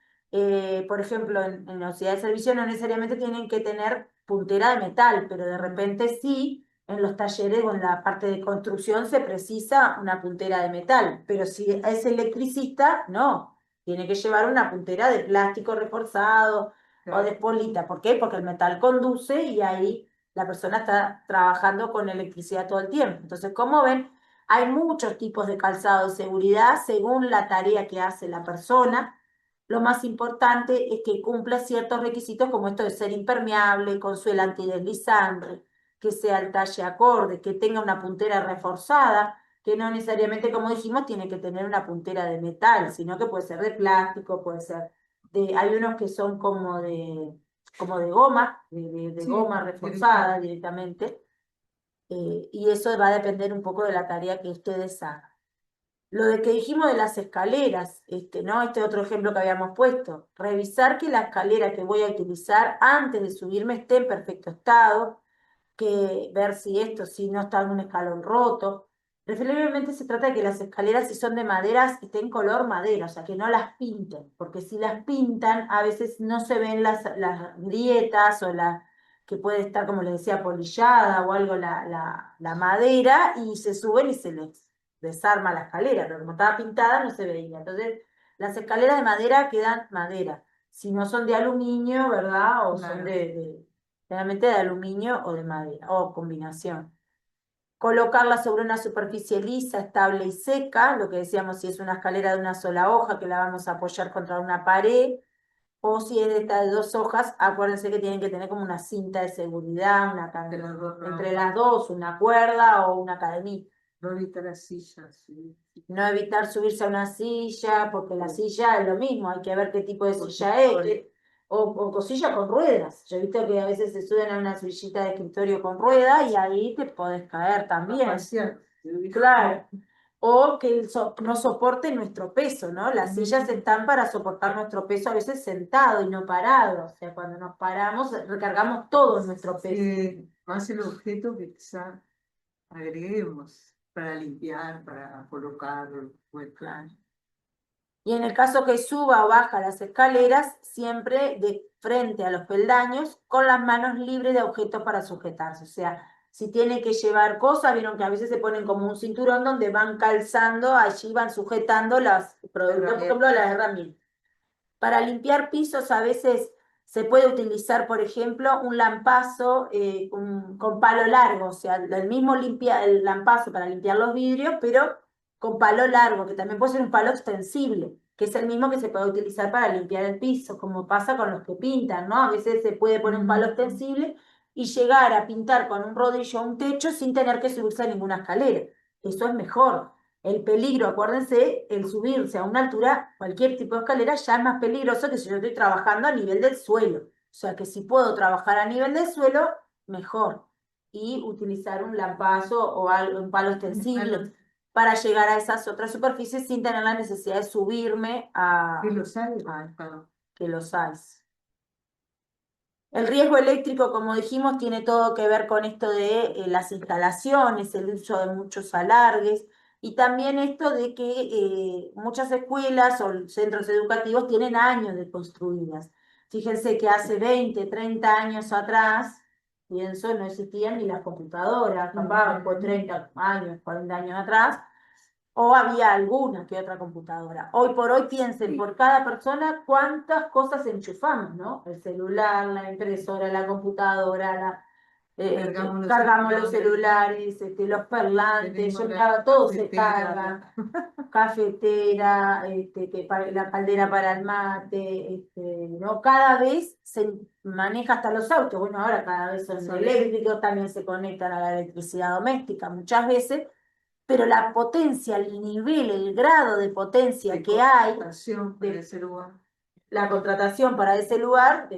por ejemplo, en la unidad de servicio no necesariamente tienen que tener puntera de metal, pero de repente sí, en los talleres o en la parte de construcción se precisa una puntera de metal, pero si es electricista, no, tiene que llevar una puntera de plástico reforzado o de polita. ¿Por qué? Porque el metal conduce y ahí la persona está trabajando con electricidad todo el tiempo. Entonces, como ven, hay muchos tipos de calzado de seguridad según la tarea que hace la persona. Lo más importante es que cumpla ciertos requisitos como esto de ser impermeable, con suela antideslizante, que sea el talle acorde, que tenga una puntera reforzada, que no necesariamente, como dijimos, tiene que tener una puntera de metal, sino que puede ser de plástico, puede ser hay unos que son como de goma, de Sí, goma reforzada directamente, y eso va a depender un poco de la tarea que ustedes hagan. Lo de que dijimos de las escaleras, ¿no? Este otro ejemplo que habíamos puesto. Revisar que la escalera que voy a utilizar antes de subirme esté en perfecto estado, que ver si no está en un escalón roto. Preferiblemente se trata de que las escaleras, si son de madera, estén color madera, o sea, que no las pinten, porque si las pintan, a veces no se ven las grietas o que puede estar, como les decía, polillada o algo la madera, y se suben y se les desarma la escalera, pero como estaba pintada no se veía. Entonces, las escaleras de madera quedan madera. Si no son de aluminio, ¿verdad? O son generalmente de aluminio o de madera, o combinación. Colocarla sobre una superficie lisa, estable y seca, lo que decíamos, si es una escalera de una sola hoja que la vamos a apoyar contra una pared, o si es de esta de dos hojas, acuérdense que tienen que tener como una cinta de seguridad, entre las dos, una cuerda o una cadenita. No evitar las sillas, sí. No evitar subirse a una silla, porque la silla es lo mismo, hay que ver qué tipo de silla es, o silla con ruedas. Yo he visto que a veces se suben a una sillita de escritorio con ruedas y ahí te podés caer también. Claro. O que no soporte nuestro peso, ¿no? Las sillas están para soportar nuestro peso, a veces sentado y no parado. O sea, cuando nos paramos, recargamos todo nuestro peso. Más el objeto que quizá agreguemos para limpiar, para colocar, bueno, Claro. Y en el caso que suba o baja las escaleras, siempre de frente a los peldaños, con las manos libres de objetos para sujetarse. O sea, si tiene que llevar cosas, vieron que a veces se ponen como un cinturón donde van calzando, allí van sujetando los productos, por ejemplo, las herramientas. Para limpiar pisos a veces se puede utilizar, por ejemplo, un lampazo con palo largo, o sea, el mismo el lampazo para limpiar los vidrios, pero con palo largo, que también puede ser un palo extensible, que es el mismo que se puede utilizar para limpiar el piso, como pasa con los que pintan, ¿no? A veces se puede poner un palo extensible y llegar a pintar con un rodillo o un techo sin tener que subirse a ninguna escalera. Eso es mejor. El peligro, acuérdense, el subirse a una altura, cualquier tipo de escalera, ya es más peligroso que si yo estoy trabajando a nivel del suelo. O sea que si puedo trabajar a nivel del suelo, mejor. Y utilizar un lampazo o un palo extensible para llegar a esas otras superficies sin tener la necesidad de subirme que los hay, que los hay. El riesgo eléctrico, como dijimos, tiene todo que ver con esto de las instalaciones, el uso de muchos alargues y también esto de que muchas escuelas o centros educativos tienen años de construidas. Fíjense que hace 20, 30 años atrás, pienso, no existían ni las computadoras, capaz, por 30 años, 40 años atrás, o había alguna que otra computadora. Hoy por hoy piensen por cada persona cuántas cosas enchufamos, ¿no? El celular, la impresora, la computadora, cargamos los celulares, los parlantes, todo se carga, cafetera, la caldera para el mate, ¿no? Cada vez se maneja hasta los autos, bueno, ahora cada vez son eléctricos, también se conectan a la electricidad doméstica muchas veces, pero la potencia, el nivel, el grado de potencia que hay, la contratación para ese lugar,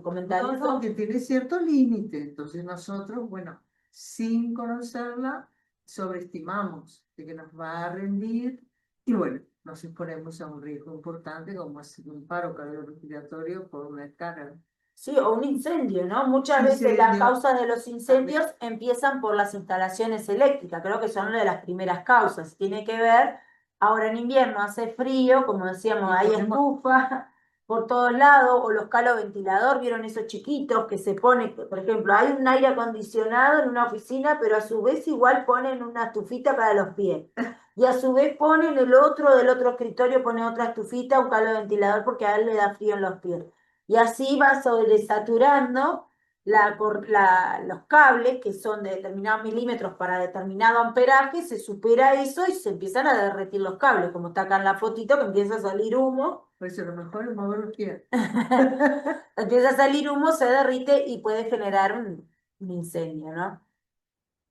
comentar eso. Que tiene cierto límite, entonces nosotros, bueno, sin conocerla, sobreestimamos de que nos va a rendir y bueno, nos exponemos a un riesgo importante como es un paro cardiorrespiratorio por una descarga. Sí, o un incendio, ¿no? Muchas veces las causas de los incendios empiezan por las instalaciones eléctricas, creo que son una de las primeras causas. Tiene que ver, ahora en invierno hace frío, como decíamos, hay estufa, por todos lados, o los caloventilador, ¿vieron esos chiquitos que se pone, por ejemplo, hay un aire acondicionado en una oficina, pero a su vez igual ponen una estufita para los pies. Y a su vez ponen el otro del otro escritorio, pone otra estufita, un caloventilador, porque a él le da frío en los pies. Y así va sobresaturando los cables, que son de determinados milímetros para determinado amperaje, se supera eso y se empiezan a derretir los cables, como está acá en la fotito, que empieza a salir humo. Pues a lo mejor es mover los pies. Empieza a salir humo, se derrite y puede generar un incendio, ¿no?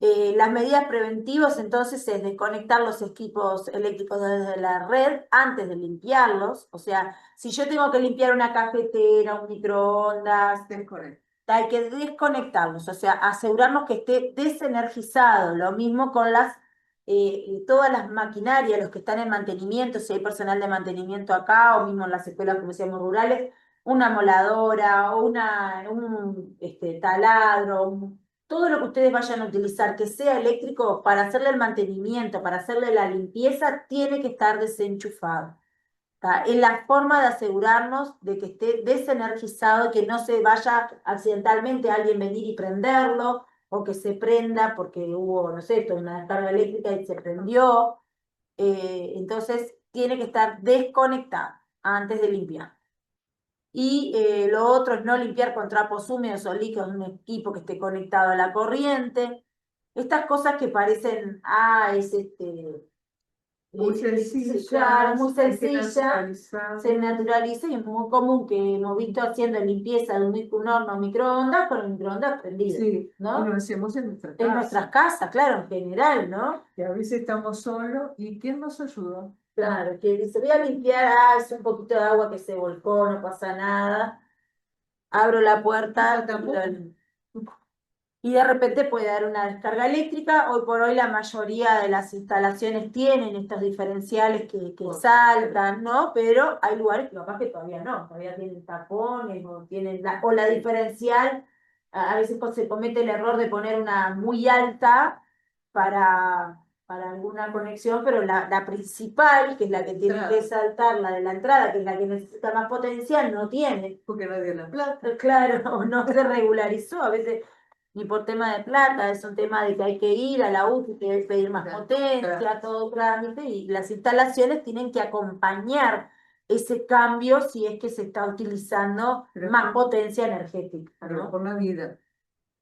Las medidas preventivas entonces es desconectar los equipos eléctricos desde la red antes de limpiarlos. O sea, si yo tengo que limpiar una cafetera, un microondas, Desconecta. hay que desconectarlos, o sea, asegurarnos que esté desenergizado. Lo mismo con todas las maquinarias, los que están en mantenimiento, si hay personal de mantenimiento acá, o mismo en las escuelas, como decíamos, rurales, una moladora, o taladro, todo lo que ustedes vayan a utilizar que sea eléctrico para hacerle el mantenimiento, para hacerle la limpieza, tiene que estar desenchufado. Es la forma de asegurarnos de que esté desenergizado, que no se vaya accidentalmente alguien venir y prenderlo, o que se prenda porque hubo, no sé, una descarga eléctrica y se prendió. Entonces, tiene que estar desconectado antes de limpiar. Y lo otro es no limpiar con trapos húmedos o líquidos un equipo que esté conectado a la corriente. Estas cosas que parecen, es Muy claro, sencillas, muy hay que sencilla, se naturalizarlas. naturaliza y es muy común que hemos visto haciendo limpieza de un horno o microondas con el microondas prendido, Sí, y lo ¿no? hacemos en nuestra En nuestras casa. casas, claro, en general, ¿no? Y a veces estamos solos y ¿quién nos ayuda? Claro, que dice, voy a limpiar, es un poquito de agua que se volcó, no pasa nada. Abro la puerta Tampoco. y de repente puede dar una descarga eléctrica. Hoy por hoy la mayoría de las instalaciones tienen estos diferenciales que saltan, ¿no? Pero hay lugares que capaz que todavía no, todavía tienen tapones o tienen o la diferencial. A veces se comete el error de poner una muy alta para alguna conexión, pero la principal, que es la que tiene que saltar, la de la entrada, que es la que necesita más potencia, no tiene. Porque nadie la plata. Claro, no se regularizó. A veces ni por tema de plata, es un tema de que hay que ir a la UTI, que hay que pedir más Claro, potencia, claro. todo trámite, y las instalaciones tienen que acompañar ese cambio si es que se está utilizando Pero más potencia energética, pero ¿no? por la vida.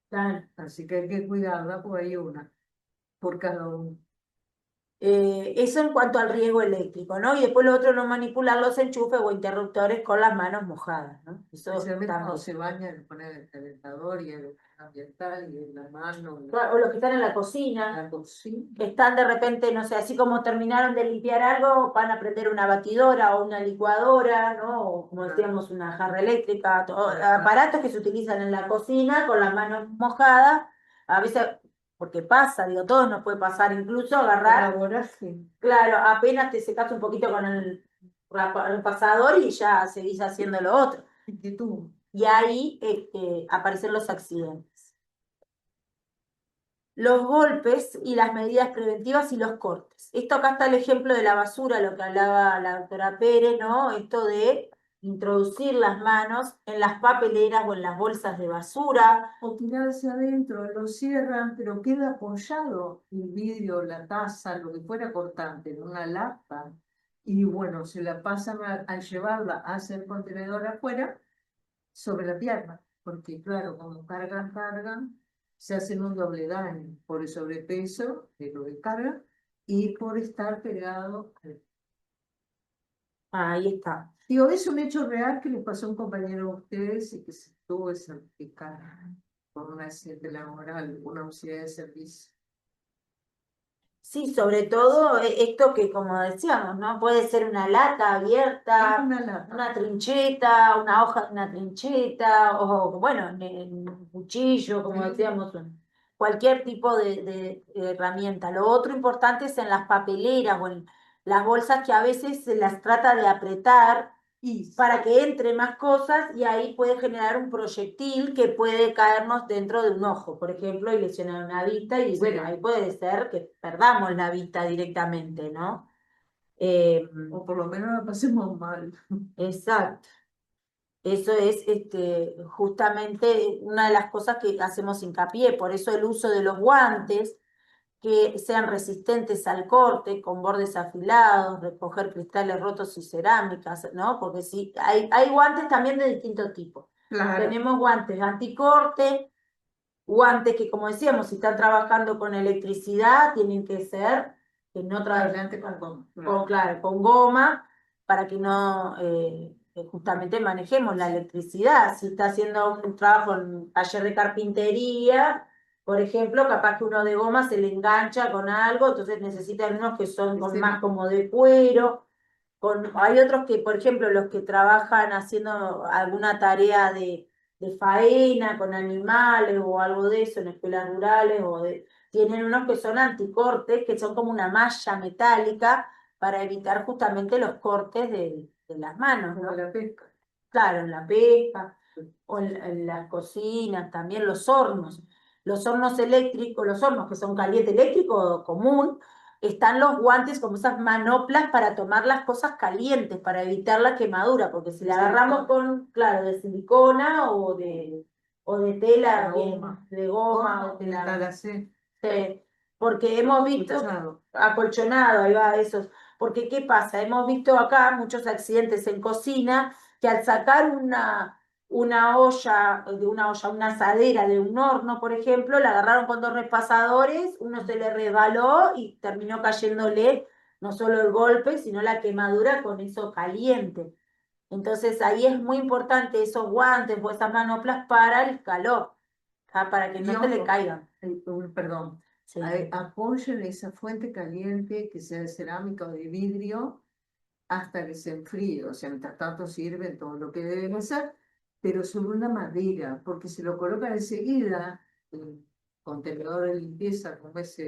Claro. Así que hay que cuidarla, porque hay una por cada uno. Eso en cuanto al riesgo eléctrico, ¿no? Y después lo otro, no manipular los enchufes o interruptores con las manos mojadas, ¿no? Eso Especialmente cuando también. se baña, le pone el calentador y el ambiental y en la mano, O los que están en la cocina. la cocina. Que están de repente, no sé, así como terminaron de limpiar algo, van a prender una batidora o una licuadora, ¿no? O como decíamos, una jarra eléctrica, aparatos que se utilizan en la cocina con las manos mojadas, a veces, porque pasa, digo, todos nos puede pasar, incluso agarrar, claro, apenas te secas un poquito con el pasador y ya seguís haciendo lo otro. Y ahí aparecen los accidentes. Los golpes y las medidas preventivas y los cortes. Esto acá está el ejemplo de la basura, lo que hablaba la doctora Pérez, ¿no? Esto de introducir las manos en las papeleras o en las bolsas de basura. O tirarse adentro, lo cierran, pero queda apoyado el vidrio, la taza, lo que fuera cortante, en una lata. Y bueno, se la pasan al llevarla hacia el contenedor afuera, sobre la pierna. Porque claro, como cargan, se hacen un doble daño por el sobrepeso de lo que cargan y por estar pegado. Ahí está. Digo, es un hecho real que les pasó a un compañero de ustedes y que se tuvo que certificar por un accidente laboral, una auxiliar de servicio. Sí, sobre todo esto que, como decíamos, ¿no? Puede ser una lata abierta, Una lata. una trincheta, una hoja de una trincheta, o bueno, un cuchillo, como decíamos, cualquier tipo de herramienta. Lo otro importante es en las papeleras o en las bolsas que a veces se las trata de apretar para que entre más cosas y ahí puede generar un proyectil que puede caernos dentro de un ojo, por ejemplo, y lesionar una vista y bueno, ahí puede ser que perdamos la vista directamente, ¿no? O por lo menos la pasemos mal. Exacto. Eso es justamente una de las cosas que hacemos hincapié, por eso el uso de los guantes que sean resistentes al corte, con bordes afilados, recoger cristales rotos y cerámicas, ¿no? Porque sí, hay guantes también de distintos tipos. Claro, Tenemos guantes anticorte, guantes que, como decíamos, si están trabajando con electricidad, tienen que ser que no adelante con goma, claro. claro, con goma, para que no justamente manejemos la electricidad. Si está haciendo un trabajo en taller de carpintería, por ejemplo, capaz que uno de goma se le engancha con algo, entonces necesitan unos que son con más como de cuero. Hay otros que, por ejemplo, los que trabajan haciendo alguna tarea de faena con animales o algo de eso en escuelas rurales, tienen unos que son anticortes, que son como una malla metálica para evitar justamente los cortes de las manos, Como ¿no? la pesca. Claro, en la pesca o en las cocinas, también los hornos eléctricos, los hornos que son caliente eléctrico común, están los guantes como esas manoplas para tomar las cosas calientes, para evitar la quemadura, porque si la agarramos con, claro, de silicona o de tela, de goma, o de la, sí, porque hemos visto acolchonado, ahí va esos, porque ¿qué pasa? Hemos visto acá muchos accidentes en cocina que al sacar una asadera de un horno, por ejemplo, la agarraron con dos repasadores, uno se le resbaló y terminó cayéndole no solo el golpe, sino la quemadura con eso caliente. Entonces ahí es muy importante esos guantes o esas manoplas para el calor, para que no se le caigan. Perdón, Sí. apoyen esa fuente caliente, que sea de cerámica o de vidrio, hasta que se enfríe. O sea, mientras tanto sirven todo lo que deben hacer, pero sobre una madera, porque se lo colocan enseguida, el contenedor de limpieza, como es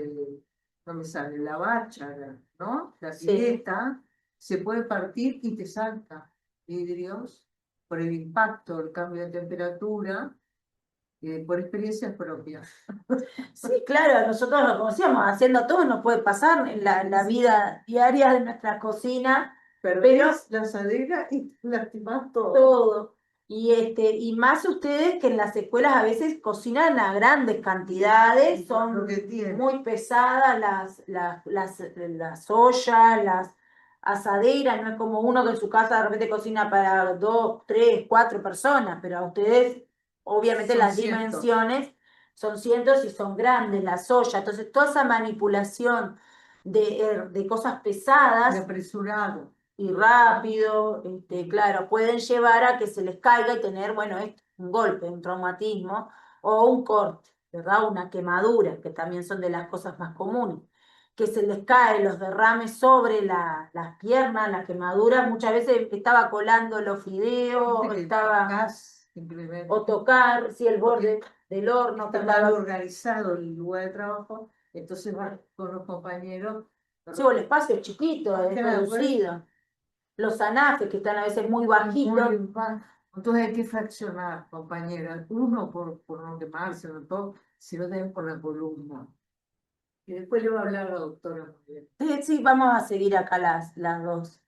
no me sale, la bacha, ¿no? La Sí. pileta, se puede partir y te salta vidrios por el impacto, el cambio de temperatura, por experiencias propias. Sí, claro, nosotros lo conocíamos, haciendo todo nos puede pasar en la vida diaria de nuestra cocina, pero la asadera y te lastimás todo. todo. Y más ustedes que en las escuelas a veces cocinan a grandes cantidades, son muy pesadas las ollas, las asaderas, no es como uno que en su casa de repente cocina para 2, 3, 4 personas, pero a ustedes, obviamente Son las cientos. dimensiones son cientos y son grandes las ollas, entonces toda esa manipulación de cosas pesadas De apresurado. y rápido, claro, pueden llevar a que se les caiga y tener, bueno, un golpe, un traumatismo o un corte, ¿verdad? Una quemadura, que también son de las cosas más comunes. Que se les caen los derrames sobre las piernas, las quemaduras, muchas veces estaba colando los fideos, o tocar, sí, el borde del horno. Está mal organizado el lugar de trabajo, entonces va con los compañeros. Sí, o el espacio es chiquito, es reducido. Los anafes que están a veces muy bajitos. Entonces hay que fraccionar, compañera, uno por no quemarse, no todo, sino también por la columna. Y después le va a hablar a la doctora. Sí, vamos a seguir acá las dos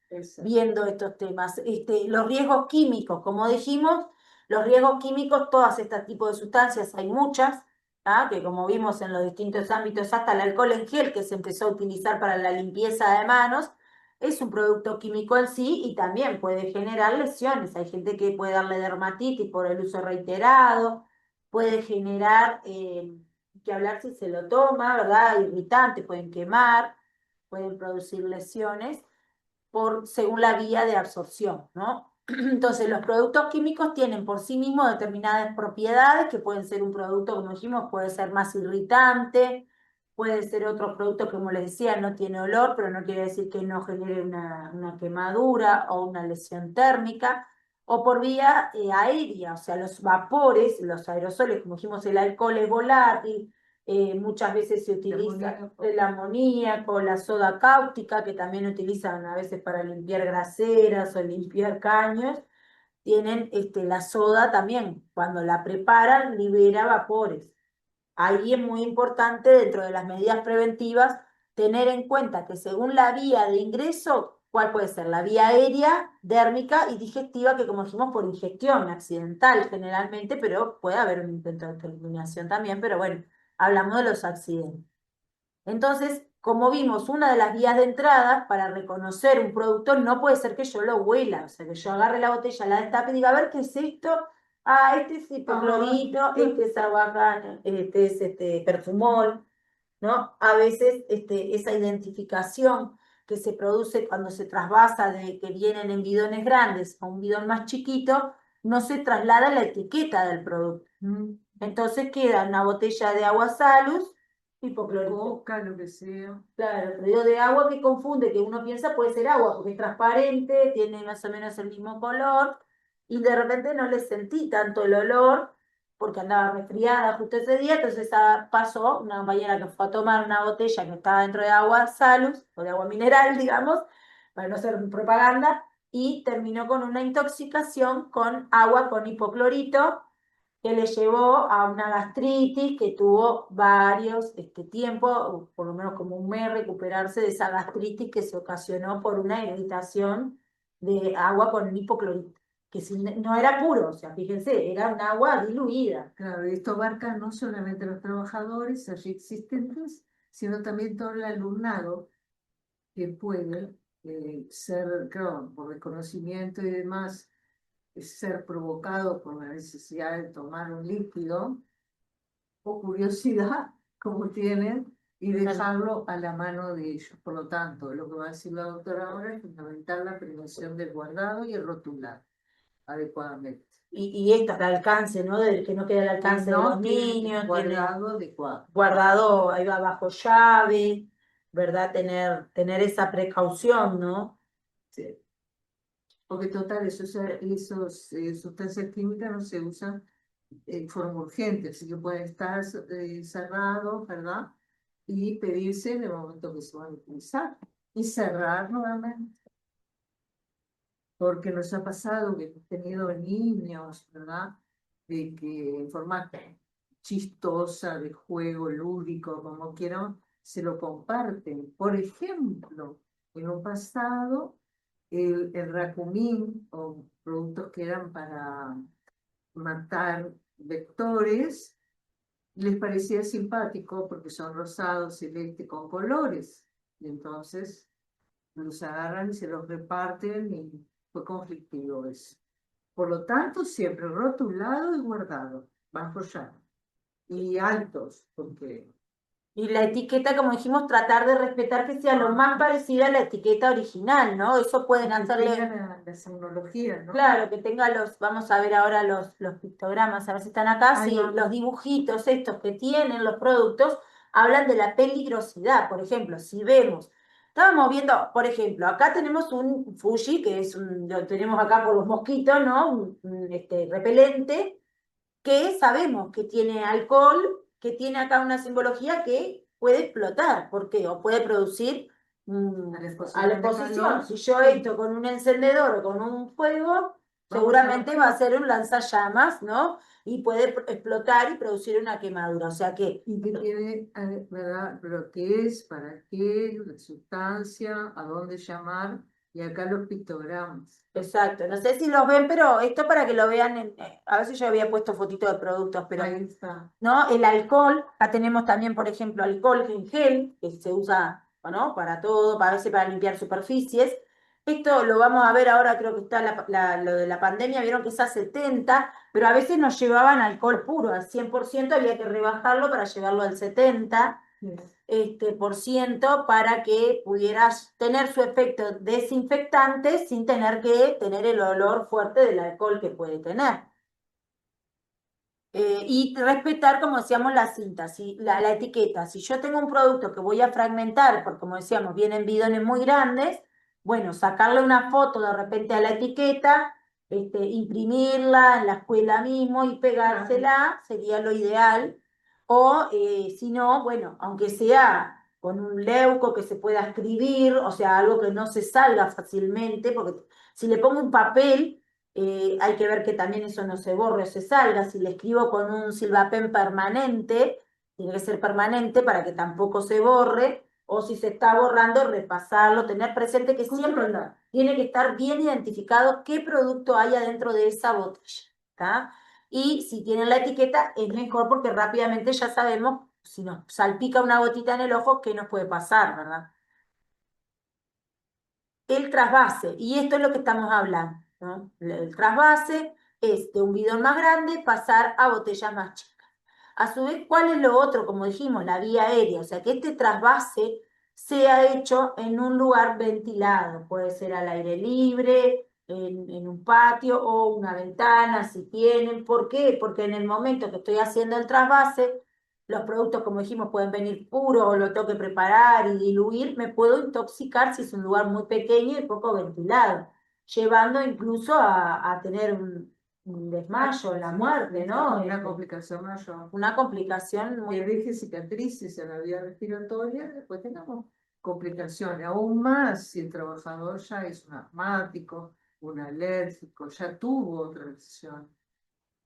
viendo estos temas. Los riesgos químicos, como dijimos, los riesgos químicos, todas estas tipos de sustancias, hay muchas, que como vimos en los distintos ámbitos, hasta el alcohol en gel que se empezó a utilizar para la limpieza de manos, es un producto químico en sí y también puede generar lesiones. Hay gente que puede darle dermatitis por el uso reiterado, puede generar, que hablar si se lo toma, ¿verdad? Irritante, pueden quemar, pueden producir lesiones según la vía de absorción, ¿no? Entonces, los productos químicos tienen por sí mismos determinadas propiedades, que pueden ser un producto, como dijimos, puede ser más irritante, puede ser otro producto que, como les decía, no tiene olor, pero no quiere decir que no genere una quemadura o una lesión térmica, o por vía aérea, o sea, los vapores, los aerosoles, como dijimos, el alcohol es volátil, muchas veces se utiliza el amoníaco, la soda cáustica, que también utilizan a veces para limpiar graseras o limpiar caños. Tienen la soda también, cuando la preparan, libera vapores. Ahí es muy importante, dentro de las medidas preventivas, tener en cuenta que según la vía de ingreso, ¿Cuál puede ser? La vía aérea, dérmica y digestiva, que como dijimos, por ingestión accidental generalmente, pero puede haber un intento de eliminación también, pero bueno, hablamos de los accidentes. Entonces, como vimos, una de las vías de entrada para reconocer un producto no puede ser que yo lo huela, o sea, que yo agarre la botella, la destape y diga, a ver, ¿qué es esto? Ah, este es hipoclorito, este es aguacán, este es perfumol, ¿no? A veces esa identificación que se produce cuando se trasvasa de que vienen en bidones grandes a un bidón más chiquito, no se traslada la etiqueta del producto. Entonces queda una botella de agua Salus, hipoclorito. Coca, lo que sea. Claro, pero digo de agua que confunde, que uno piensa puede ser agua, porque es transparente, tiene más o menos el mismo color, y de repente no le sentí tanto el olor, porque andaba resfriada justo ese día, entonces pasó una compañera que fue a tomar una botella que estaba dentro de agua Salus, o de agua mineral, digamos, para no hacer propaganda, y terminó con una intoxicación con agua con hipoclorito, que le llevó a una gastritis que tuvo varios tiempo, por lo menos como un mes, recuperarse de esa gastritis que se ocasionó por una irritación de agua con hipoclorito, que no era puro, o sea, fíjense, era un agua diluida. Claro, esto abarca no solamente a los trabajadores allí existentes, sino también todo el alumnado que puede ser, claro, por desconocimiento y demás, ser provocado por la necesidad de tomar un líquido o curiosidad, como tienen, y dejarlo a la mano de ellos. Por lo tanto, lo que va a decir la doctora ahora es fundamental la prevención del guardado y el rotular adecuadamente. Y esto al alcance, ¿no? Que no quede al alcance de los niños. Guardado adecuado. Guardado ahí va bajo llave, ¿verdad? Tener esa precaución, ¿no? Sí. Porque total, esos sustancias químicas no se usan en forma urgente, así que pueden estar cerrados, ¿verdad? Y pedirse en el momento que se van a utilizar. Y cerrar nuevamente. Porque nos ha pasado que hemos tenido niños, ¿verdad? De que en forma chistosa, de juego lúdico, como quieran, se lo comparten. Por ejemplo, en un pasado, el racumín o productos que eran para matar vectores, les parecía simpático porque son rosados, celeste, con colores. Y entonces los agarran y se los reparten y fue conflictivo eso. Por lo tanto, siempre rotulado y guardado, bajo llave. Y altos, porque... Y la etiqueta, como dijimos, tratar de respetar que sea lo más parecida a la etiqueta original, ¿no? Eso pueden hacerle... la semiología, ¿no? Claro, que tenga vamos a ver ahora los pictogramas, a ver si están acá, Ahí sí, va. los dibujitos estos que tienen los productos hablan de la peligrosidad. Por ejemplo, si vemos, estábamos viendo, por ejemplo, acá tenemos un Fuji, que lo tenemos acá por los mosquitos, ¿no? Repelente, que sabemos que tiene alcohol, que tiene acá una simbología que puede explotar. ¿Por qué? O puede producir a la exposición. Si yo esto con un encendedor o con un fuego, seguramente va a ser un lanzallamas, ¿no? Y puede explotar y producir una quemadura. O sea que... Y que tiene, ¿verdad? Lo que es, para qué, la sustancia, a dónde llamar, y acá los pictogramas. Exacto, no sé si los ven, pero esto para que lo vean, a veces yo había puesto fotitos de productos, pero Ahí está. ¿no? El alcohol, acá tenemos también, por ejemplo, alcohol en gel, que se usa, ¿no? Para todo, para veces para limpiar superficies. Esto lo vamos a ver ahora, creo que está lo de la pandemia, vieron que es a 70, pero a veces nos llevaban alcohol puro, al 100%, había que rebajarlo para llevarlo al 70 por ciento para que pudieras tener su efecto desinfectante sin tener que tener el olor fuerte del alcohol que puede tener. Y respetar, como decíamos, la cinta, la etiqueta. Si yo tengo un producto que voy a fragmentar, porque como decíamos, vienen bidones muy grandes, bueno, sacarle una foto de repente a la etiqueta, imprimirla en la escuela mismo y pegársela, sería lo ideal. O si no, bueno, aunque sea con un leuco que se pueda escribir, o sea, algo que no se salga fácilmente, porque si le pongo un papel hay que ver que también eso no se borre o se salga. Si le escribo con un silvapen permanente, tiene que ser permanente para que tampoco se borre. o si se está borrando, repasarlo, tener presente que siempre Controlar. tiene que estar bien identificado qué producto hay adentro de esa botella, ¿está? Y si tienen la etiqueta, es mejor porque rápidamente ya sabemos, si nos salpica una gotita en el ojo, qué nos puede pasar, ¿verdad? El trasvase, y esto es lo que estamos hablando, ¿no? El trasvase es de un bidón más grande pasar a botellas más chicas. A su vez, ¿cuál es lo otro? Como dijimos, la vía aérea, o sea, que este trasvase sea hecho en un lugar ventilado, puede ser al aire libre, en un patio o una ventana, si tienen. ¿Por qué? Porque en el momento que estoy haciendo el trasvase, los productos, como dijimos, pueden venir puros o lo tengo que preparar y diluir, me puedo intoxicar si es un lugar muy pequeño y poco ventilado, llevando incluso a tener un desmayo, la muerte, ¿no? Una complicación mayor. Una complicación muy... Que deje cicatrices en la vía respiratoria, después tengamos complicaciones. Aún más si el trabajador ya es un asmático, un alérgico, ya tuvo otra lesión.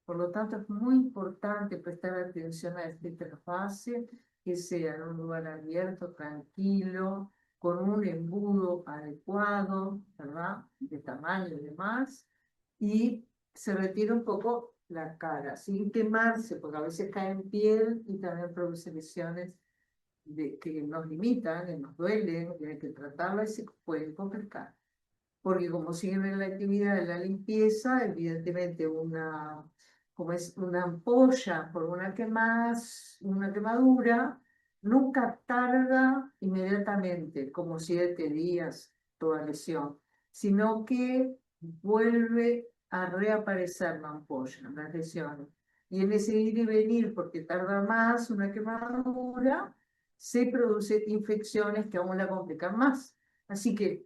Por lo tanto, es muy importante prestar atención a este trasvase, que sea en un lugar abierto, tranquilo, con un embudo adecuado, ¿verdad? De tamaño y demás, y se retira un poco la cara, sin quemarse, porque a veces cae en piel y también produce lesiones que nos limitan, que nos duelen, y hay que tratarla y se pueden complicar. Porque como siguen en la actividad de la limpieza, evidentemente como es una ampolla por una quemadura, nunca tarda inmediatamente, como 7 días toda lesión, sino que vuelve a reaparecer la ampolla, las lesiones. Y en ese ir y venir, porque tarda más una quemadura, se producen infecciones que aún la complican más. Así que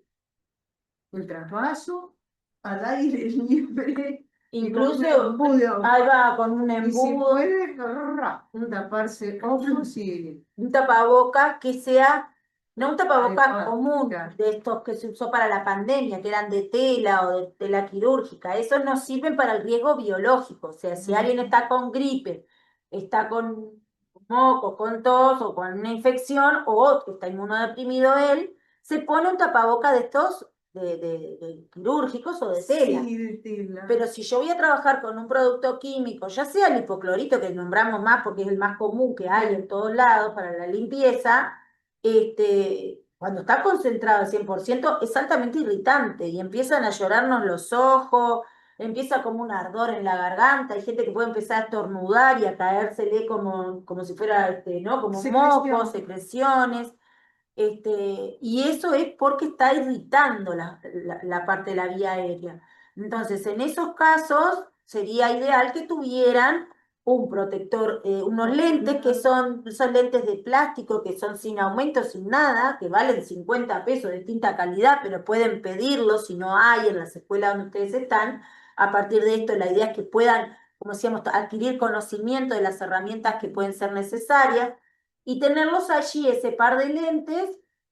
el trasvaso al aire libre y con un Incluso, embudo. ahí va con un Y si embudo, puede, taparse ojos y un tapaboca que sea, no un tapaboca adecuado. común Claro. de estos que se usó para la pandemia, que eran de tela o de tela quirúrgica. Esos no sirven para el riesgo biológico. O sea, si alguien está con gripe, está con moco, con tos o con una infección, o que está inmunodeprimido él, se pone un tapaboca de estos de quirúrgicos o de tela. Sí, de tela. Pero si yo voy a trabajar con un producto químico, ya sea el hipoclorito, que nombramos más porque es el más común que hay en todos lados para la limpieza, cuando está concentrado al 100% es altamente irritante y empiezan a llorarnos los ojos, empieza como un ardor en la garganta, hay gente que puede empezar a estornudar y a caérsele como si fuera, ¿no? Como mocos, secreciones. Y eso es porque está irritando la parte de la vía aérea. Entonces, en esos casos, sería ideal que tuvieran un protector, unos lentes que son lentes de plástico, que son sin aumento, sin nada, que valen 50 pesos de distinta calidad, pero pueden pedirlo si no hay en las escuelas donde ustedes están. A partir de esto, la idea es que puedan, como decíamos, adquirir conocimiento de las herramientas que pueden ser necesarias y tenerlos allí, ese par de lentes,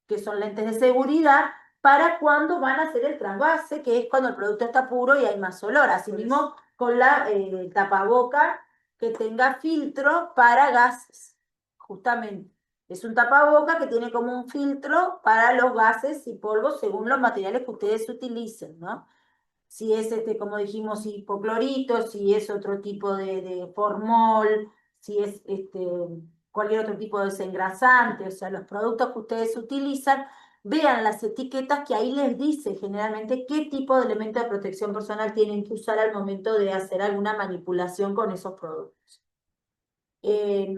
que son lentes de seguridad, para cuando van a hacer el trasvase, que es cuando el producto está puro y hay más olor. Asimismo, con la tapaboca que tenga filtro para gases, justamente. Es un tapaboca que tiene como un filtro para los gases y polvos según los materiales que ustedes utilicen, ¿no? Si es, como dijimos, hipoclorito, si es otro tipo de formol, si es cualquier otro tipo de desengrasante, o sea, los productos que ustedes utilizan, vean las etiquetas que ahí les dice generalmente qué tipo de elemento de protección personal tienen que usar al momento de hacer alguna manipulación con esos productos. Eh,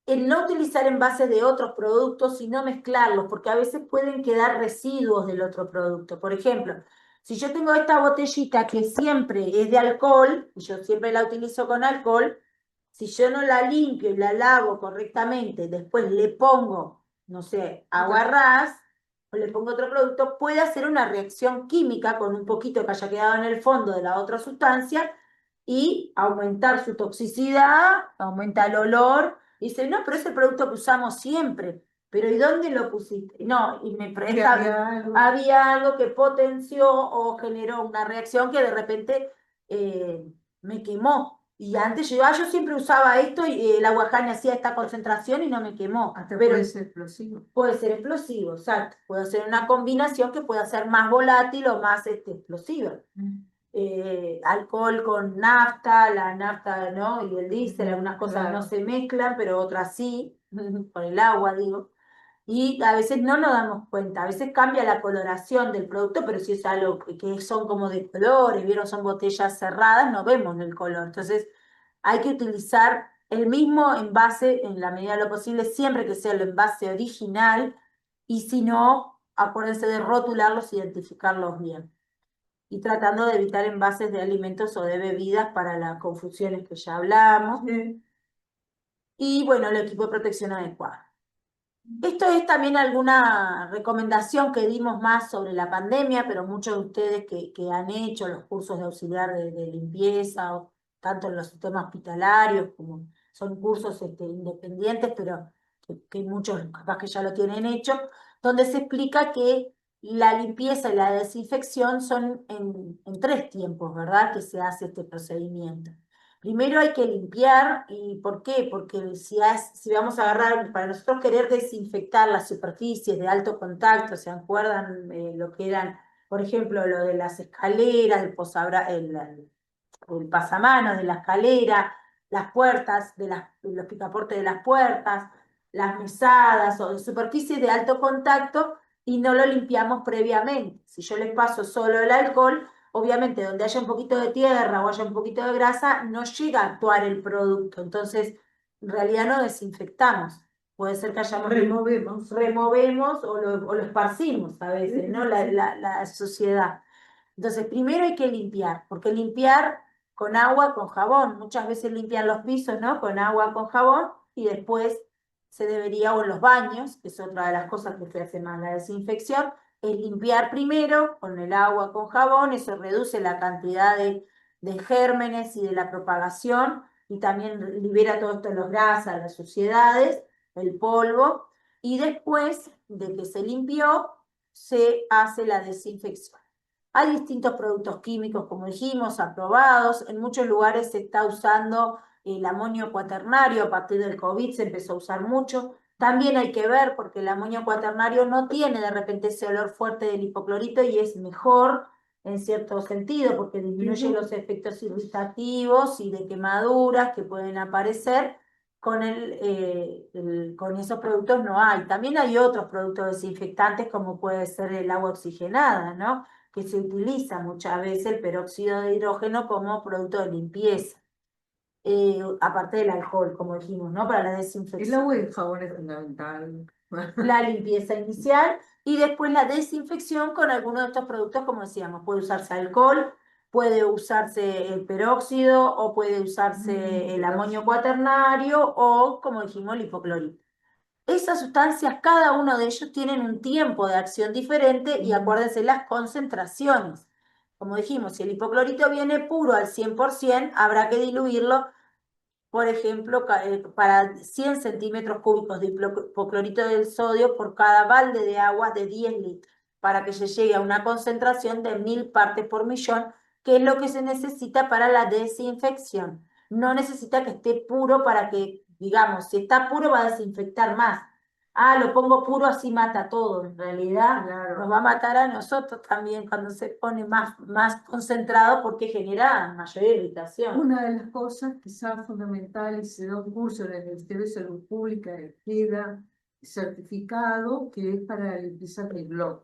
el no utilizar envases de otros productos, sino mezclarlos, porque a veces pueden quedar residuos del otro producto. Por ejemplo, si yo tengo esta botellita que siempre es de alcohol, y yo siempre la utilizo con alcohol, si yo no la limpio y la lavo correctamente, después le pongo, no sé, aguarrás, o le pongo otro producto, puede hacer una reacción química con un poquito que haya quedado en el fondo de la otra sustancia y aumentar su toxicidad, aumenta el olor. Y dice, no, pero es el producto que usamos siempre. Pero ¿y dónde lo pusiste? No, y me presta, había algo que potenció o generó una reacción que de repente me quemó. Y antes yo siempre usaba esto y el aguajane hacía esta concentración y no me quemó. Hasta Pero puede ser explosivo. puede ser explosivo, exacto. Puede ser una combinación que pueda ser más volátil o más explosiva. Alcohol con nafta, la nafta, ¿no? Y el diésel, algunas cosas no Claro. se mezclan, pero otras sí, con el agua, digo. Y a veces no nos damos cuenta, a veces cambia la coloración del producto, pero si es algo que son como de colores, vieron, son botellas cerradas, no vemos el color. Entonces hay que utilizar el mismo envase en la medida de lo posible, siempre que sea el envase original, y si no, acuérdense de rotularlos, identificarlos bien. Y tratando de evitar envases de alimentos o de bebidas para las confusiones que ya hablamos. Y bueno, el equipo de protección adecuado. Esto es también alguna recomendación que dimos más sobre la pandemia, pero muchos de ustedes que han hecho los cursos de auxiliar de limpieza, o tanto en los sistemas hospitalarios como son cursos independientes, pero que muchos capaz que ya lo tienen hecho, donde se explica que la limpieza y la desinfección son en 3 tiempos, ¿verdad? Que se hace este procedimiento. Primero hay que limpiar, ¿y por qué? Porque si vamos a agarrar, para nosotros querer desinfectar las superficies de alto contacto, ¿se acuerdan lo que eran, por ejemplo, lo de las escaleras, el pasamanos de la escalera, las puertas, de los picaportes de las puertas, las mesadas o de superficies de alto contacto y no lo limpiamos previamente? Si yo les paso solo el alcohol, obviamente donde haya un poquito de tierra o haya un poquito de grasa, no llega a actuar el producto. Entonces, en realidad no desinfectamos. Puede ser que hayamos... Removemos o lo esparcimos a veces, ¿no? La suciedad. Entonces, primero hay que limpiar, porque limpiar con agua, con jabón, muchas veces limpian los pisos, ¿no? Con agua, con jabón, y después se debería, o en los baños, que es otra de las cosas que se hace más la desinfección, es limpiar primero con el agua, con jabón, eso reduce la cantidad de gérmenes y de la propagación, y también libera todo esto, los grasas, las suciedades, el polvo, y después de que se limpió, se hace la desinfección. Hay distintos productos químicos, como dijimos, aprobados. En muchos lugares se está usando el amonio cuaternario, a partir del COVID se empezó a usar mucho. También hay que ver, porque el amonio cuaternario no tiene de repente ese olor fuerte del hipoclorito y es mejor en cierto sentido, porque disminuye los efectos irritativos y de quemaduras que pueden aparecer. Con esos productos no hay. También hay otros productos desinfectantes, como puede ser el agua oxigenada, ¿no? Que se utiliza muchas veces el peróxido de hidrógeno como producto de limpieza, aparte del alcohol, como dijimos, ¿no? Para la El desinfección. agua y el jabón es fundamental. La limpieza inicial y después la desinfección con algunos de estos productos, como decíamos, puede usarse alcohol, puede usarse el peróxido o puede usarse el amonio cuaternario o, como dijimos, el hipoclorito. Esas sustancias, cada uno de ellos tienen un tiempo de acción diferente y acuérdense las concentraciones. Como dijimos, si el hipoclorito viene puro al 100%, habrá que diluirlo, por ejemplo, para 100 centímetros cúbicos de hipoclorito del sodio por cada balde de agua de 10 litros, para que se llegue a una concentración de 1000 partes por millón, que es lo que se necesita para la desinfección. No necesita que esté puro para que, digamos, si está puro va a desinfectar más. Ah, lo pongo puro así mata todo. En realidad nos va a matar a nosotros también cuando se pone más concentrado porque genera mayor irritación. Una de las cosas quizás fundamentales, se da un curso en el Ministerio de Salud Pública, queda certificado que es para limpieza de blog.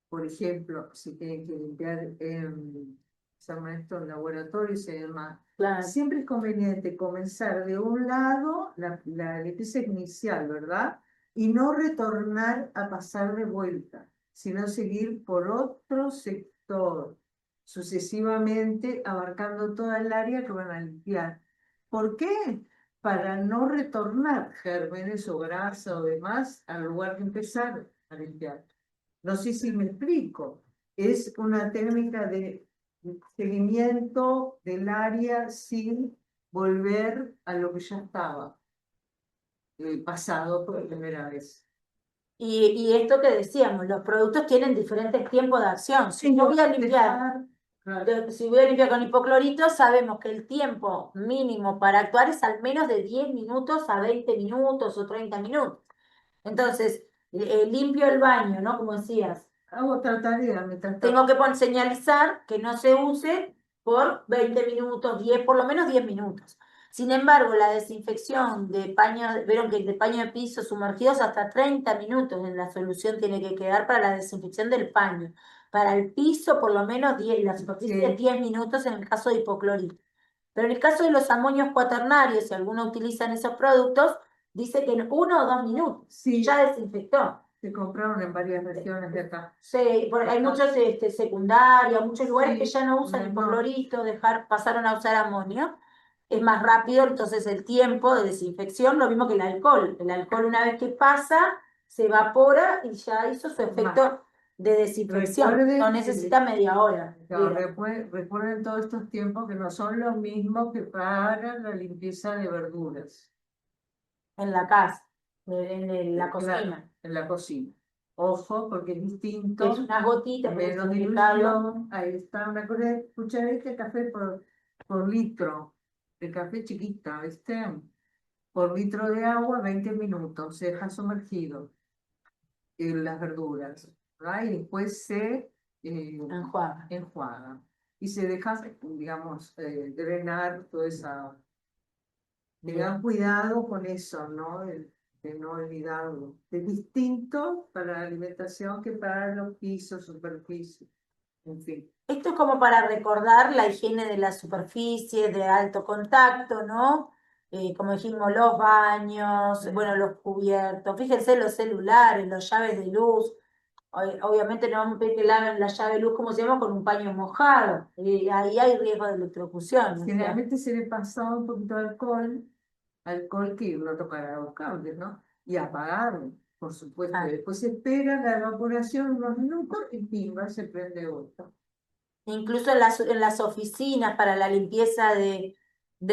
Por ejemplo, si tienen que limpiar se llama esto en laboratorios y demás. Claro. Siempre es conveniente comenzar de un lado la limpieza inicial, ¿verdad? Y no retornar a pasar de vuelta, sino seguir por otro sector, sucesivamente abarcando toda el área que van a limpiar. ¿Por qué? Para no retornar gérmenes o grasa o demás al lugar de empezar a limpiar. No sé si me explico. Es una técnica de seguimiento del área sin volver a lo que ya estaba pasado por primera vez. Y esto que decíamos, los productos tienen diferentes tiempos de acción. Si yo voy a limpiar Claro. Si voy a limpiar con hipoclorito, sabemos que el tiempo mínimo para actuar es al menos de 10 minutos a 20 minutos o 30 minutos. Entonces, limpio el baño, ¿no? Como decías, Hago otra tarea mientras tengo tanto. que señalizar que no se use por 20 minutos, 10, por lo menos 10 minutos. Sin embargo, la desinfección de paños, vieron que el de paño de piso sumergidos hasta 30 minutos en la solución tiene que quedar para la desinfección del paño. Para el piso, por lo menos 10, la superficie, Sí, 10 minutos en el caso de hipoclorito. Pero en el caso de los amonios cuaternarios, si alguno utiliza esos productos, dice que en 1 o 2 minutos sí, ya desinfectó. se compraron en varias regiones de acá. Sí, hay Acá, muchos secundarios, muchos lugares que sí, ya no en usan el norte. hipoclorito, pasaron a usar amonio. Es más rápido, entonces el tiempo de desinfección, lo mismo que el alcohol. El alcohol una vez que pasa, se evapora y ya hizo su Más. efecto de desinfección. No Recuerden que, necesita media hora. no, recuerden todos estos tiempos que no son los mismos que para la limpieza de verduras. En la casa, la Claro, cocina. en la cocina. Ojo, porque es Es distinto, unas gotitas, tenés que menos aplicarlo. dilución. Ahí está una cucharadita de café por litro, de café chiquita, ¿viste? Por litro de agua, 20 minutos, se deja sumergido en las verduras, ¿verdad? Y después se Enjuaga. enjuaga y se deja, digamos, drenar toda esa. Tengan Bien. cuidado con eso, ¿no? De no olvidarlo. Es distinto para la alimentación que para los pisos, superficies, en fin. Esto es como para recordar la higiene de las superficies de alto contacto, ¿no? Como dijimos, los baños, bueno, los cubiertos. Fíjense los celulares, los llaves de luz. Obviamente no vamos a pedir que laven la llave de luz, como se llama, con un paño mojado. Ahí hay riesgo de electrocución. O sea, Generalmente se le pasa un poquito de alcohol que uno tocará los cables, ¿no? Y apagarlo, por supuesto. Y ah, después se espera la evaporación unos minutos y pimba, se prende otro. incluso en las oficinas para la limpieza de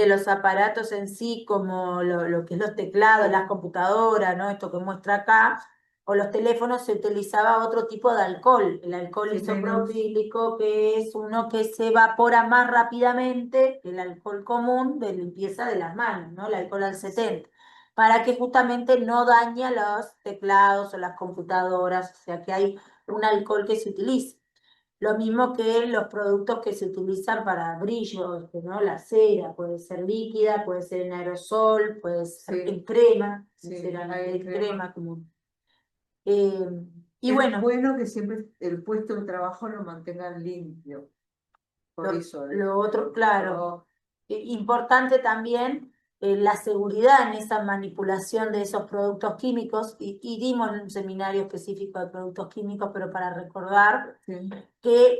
los aparatos en sí, como lo que es los teclados, las computadoras, ¿no? Esto que muestra acá, o los teléfonos, se utilizaba otro tipo de alcohol, el alcohol Sí, menos, isopropílico, que es uno que se evapora más rápidamente que el alcohol común de limpieza de las manos, ¿no? El alcohol al 70, para que justamente no dañe a los teclados o las computadoras, o sea que hay un alcohol que se utiliza. Lo mismo que los productos que se utilizan para brillo, ¿no? La cera puede ser líquida, puede ser en aerosol, puede ser en sí, crema, en sí, cera hay en crema. crema común. Eh, y Es bueno, bueno que siempre el puesto de trabajo lo mantengan limpio. Por eso, lo otro, claro, yo, importante también la seguridad en esa manipulación de esos productos químicos, y dimos un seminario específico de productos químicos, pero para recordar sí. que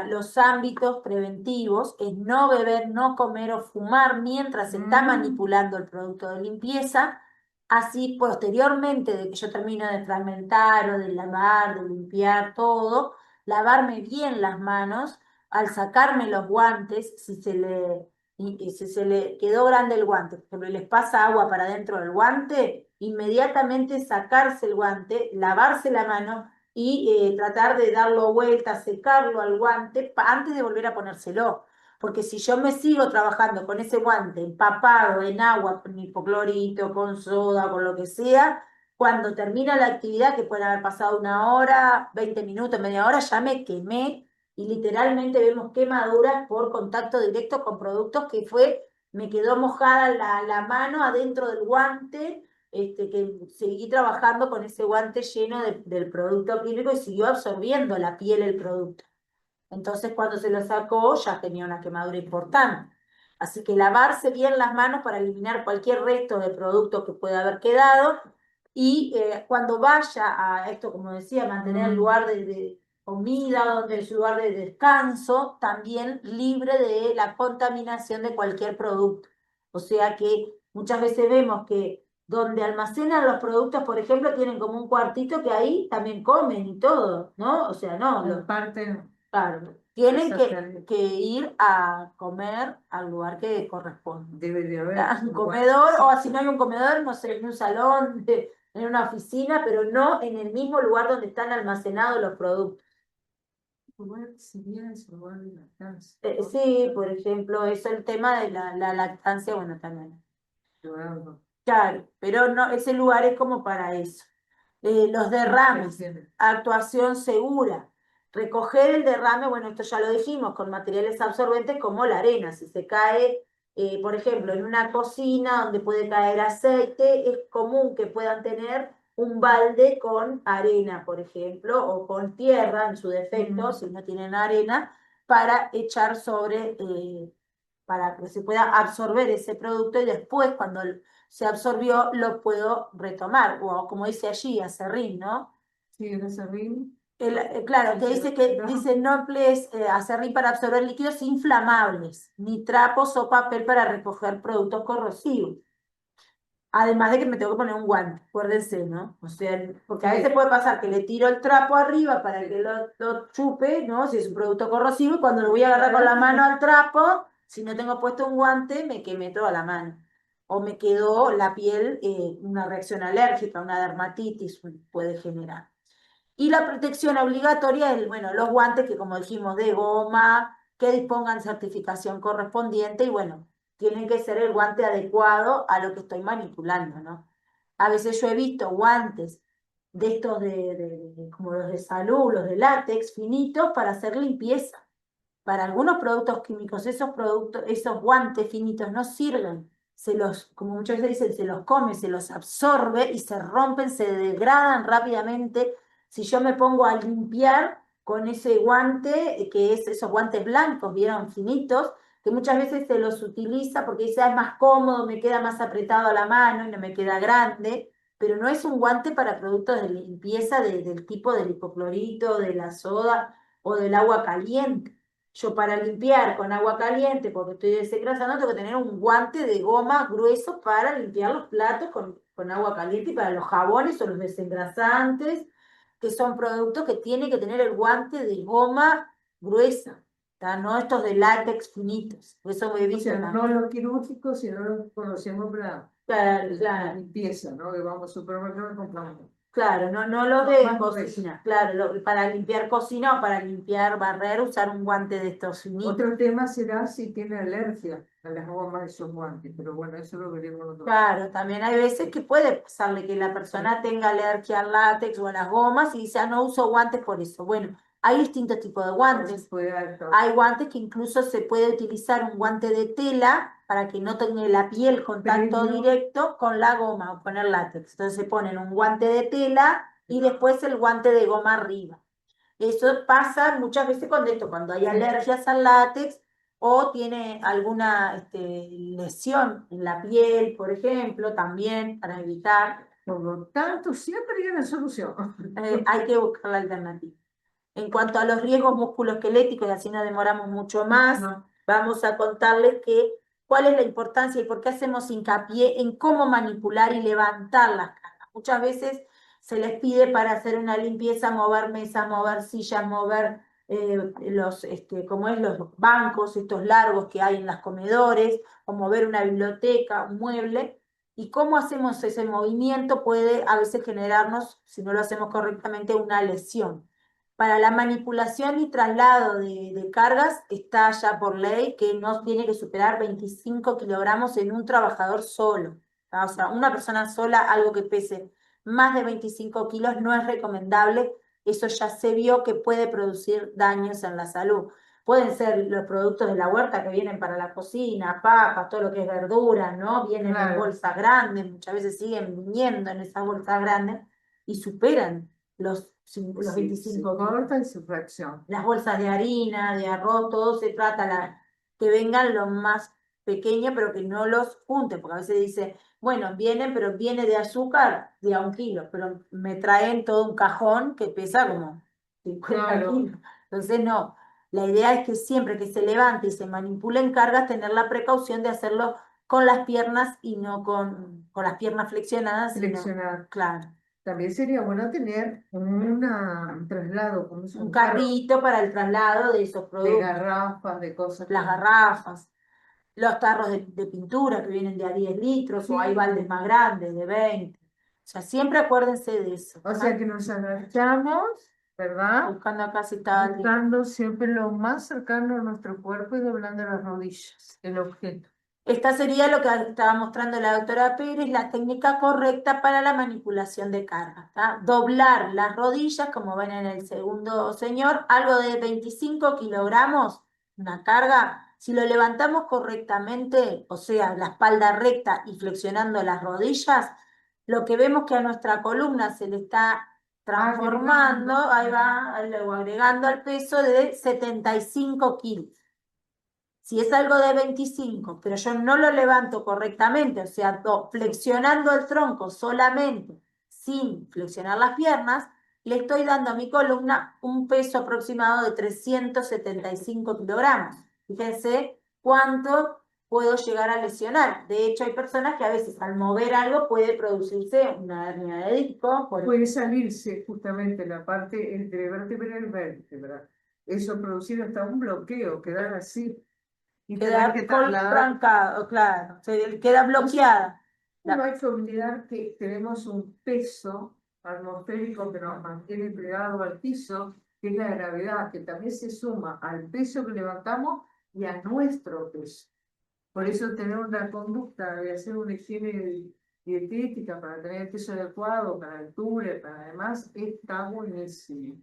los ámbitos preventivos es no beber, no comer o fumar mientras se está Mm, manipulando el producto de limpieza. Así, posteriormente de que yo termino de fragmentar o de lavar, de limpiar todo, lavarme bien las manos, al sacarme los guantes, y si se le quedó grande el guante, por ejemplo, les pasa agua para dentro del guante, inmediatamente sacarse el guante, lavarse la mano y tratar de darlo vuelta, secarlo al guante antes de volver a ponérselo. Porque si yo me sigo trabajando con ese guante empapado en agua, con hipoclorito, con soda, con lo que sea, cuando termina la actividad, que puede haber pasado 1 hora, 20 minutos, media hora, ya me quemé y literalmente vemos quemaduras por contacto directo con productos me quedó mojada la mano adentro del guante, que seguí trabajando con ese guante lleno del producto químico y siguió absorbiendo la piel el producto. Entonces, cuando se lo sacó, ya tenía una quemadura importante. Así que lavarse bien las manos para eliminar cualquier resto de producto que pueda haber quedado. Y cuando vaya a esto, como decía, mantener el mm, lugar de comida, donde es lugar de descanso, también libre de la contaminación de cualquier producto. O sea que muchas veces vemos que donde almacenan los productos, por ejemplo, tienen como un cuartito que ahí también comen y todo, ¿no? O sea, no, comparte claro, tienen esa tarea. que ir a comer al lugar que corresponde. Debe de haber A un un lugar. comedor, Sí, o si no hay un comedor, no sé, en un salón, en una oficina, pero no en el mismo lugar donde están almacenados los productos. ¿Cuál sería ese lugar de lactancia? Sí, por ejemplo, eso el tema de la lactancia, bueno, también. Claro. Claro, pero no, ese lugar es como para eso. Los derrames, actuación segura. Recoger el derrame, bueno, esto ya lo dijimos, con materiales absorbentes como la arena. Si se cae, por ejemplo, en una cocina donde puede caer aceite, es común que puedan tener un balde con arena, por ejemplo, o con tierra en su defecto, si no tienen arena, para echar sobre, para que se pueda absorber ese producto y después, cuando se absorbió, lo puedo retomar, o como dice allí, acerrín, ¿no? Sí, el acerrín. Claro, que dice que dice no emplees acerrín para absorber líquidos inflamables, ni trapos o papel para recoger productos corrosivos. Además de que me tengo que poner un guante, acuérdense, ¿no? O sea, porque a veces puede pasar que le tiro el trapo arriba para que lo chupe, ¿no? Si es un producto corrosivo, y cuando lo voy a agarrar con la mano al trapo, si no tengo puesto un guante, me quemé toda la mano. O me quedó la piel, una reacción alérgica, una dermatitis puede generar. Y la protección obligatoria es, bueno, los guantes que como dijimos, de goma, que dispongan certificación correspondiente y bueno, tienen que ser el guante adecuado a lo que estoy manipulando, ¿no? A veces yo he visto guantes de estos como los de salud, los de látex, finitos para hacer limpieza. Para algunos productos químicos, esos productos, esos guantes finitos no sirven. Como muchas veces dicen, se los come, se los absorbe y se rompen, se degradan rápidamente. Si yo me pongo a limpiar con ese guante, que es esos guantes blancos, vieron, finitos, que muchas veces se los utiliza porque dice, es más cómodo, me queda más apretado a la mano y no me queda grande, pero no es un guante para productos de limpieza del tipo del hipoclorito, de la soda o del agua caliente. Yo para limpiar con agua caliente, porque estoy desengrasando, tengo que tener un guante de goma grueso para limpiar los platos con agua caliente y para los jabones o los desengrasantes, que son productos que tienen que tener el guante de goma gruesa, ¿tá? No estos de látex finitos. Eso he O visto sea, también. no lo quirúrgico, sino lo que conocemos para Claro, la claro. limpieza, ¿no? Que vamos al supermercado y compramos. Claro, no los No, de más grueso. cocina, claro, para limpiar cocina o para limpiar barrer, usar un guante de estos finitos. Otro tema será si tiene alergia a las gomas de esos guantes, pero bueno, eso lo veremos otro. Claro, también hay veces que puede pasarle que la persona tenga alergia al látex o a las gomas y dice, ah, no uso guantes por eso. Bueno, hay distintos tipos de guantes. Puede dar todo. Hay guantes que incluso se puede utilizar un guante de tela para que no tenga la piel contacto Previo. directo con la goma o con el látex. Entonces se ponen un guante de tela y después el guante de goma arriba. Eso pasa muchas veces con esto, cuando hay alergias al látex o tiene alguna lesión en la piel, por ejemplo, también para evitar, Por lo tanto, siempre hay una solución. hay que buscar la alternativa. En cuanto a los riesgos musculoesqueléticos, y así no demoramos mucho más, No, vamos a contarles cuál es la importancia y por qué hacemos hincapié en cómo manipular y levantar las cargas. Muchas veces se les pide para hacer una limpieza mover mesas, mover sillas, mover como es los bancos, estos largos que hay en los comedores, o mover una biblioteca, un mueble. Y cómo hacemos ese movimiento puede a veces generarnos, si no lo hacemos correctamente, una lesión. Para la manipulación y traslado de cargas está ya por ley que no tiene que superar 25 kilogramos en un trabajador solo. O sea, una persona sola, algo que pese más de 25 kilos no es recomendable. Eso ya se vio que puede producir daños en la salud. Pueden ser los productos de la huerta que vienen para la cocina, papas, todo lo que es verdura, ¿no? Vienen en bolsas grandes, muchas veces siguen viniendo en esas bolsas grandes y superan los 25 kilos. corta y su fracción. Las bolsas de harina, de arroz, todo se trata que vengan lo más pequeño, pero que no los junten, porque a veces dice, bueno, vienen, pero viene de azúcar de a 1 kilo, pero me traen todo un cajón que pesa como 50 kilos. Entonces, no. La idea es que siempre que se levante y se manipulen cargas, tener la precaución de hacerlo con las piernas y no con las piernas flexionadas. Flexionar. Claro. También sería bueno tener un traslado, como Un carrito para el traslado de esos de productos. garrafas, de cosas. Las garrafas, los tarros de pintura que vienen de a 10 litros, o hay baldes más grandes, de 20. O sea, siempre acuérdense de eso. O sea que nos agachamos ¿verdad? Buscando acá si estaba el link. Buscando siempre lo más cercano a nuestro cuerpo y doblando las rodillas, el objeto. Esta sería lo que estaba mostrando la doctora Pérez, la técnica correcta para la manipulación de carga, ¿tá? Doblar las rodillas, como ven en el segundo señor, algo de 25 kilogramos, una carga. Si lo levantamos correctamente, o sea, la espalda recta y flexionando las rodillas, lo que vemos que a nuestra columna se le está transformando, ahí va, luego agregando al peso de 75 kilos. Si es algo de 25, pero yo no lo levanto correctamente, o sea, flexionando el tronco solamente, sin flexionar las piernas, le estoy dando a mi columna un peso aproximado de 375 kilogramos. Fíjense cuánto puedo llegar a lesionar. De hecho, hay personas que a veces al mover algo puede producirse una hernia de disco. Puede salirse justamente la parte entre vértebra y vértebra. Eso producir hasta un bloqueo, quedar así. Y tener que trasladar. Trancado, claro, se queda bloqueada. No hay que olvidar que tenemos un peso atmosférico que nos mantiene pegado al piso, que es la gravedad, que también se suma al peso que levantamos y a nuestro peso. Por eso tener una conducta de hacer una higiene dietética para tener el peso adecuado, para altura, para demás, está buenísimo.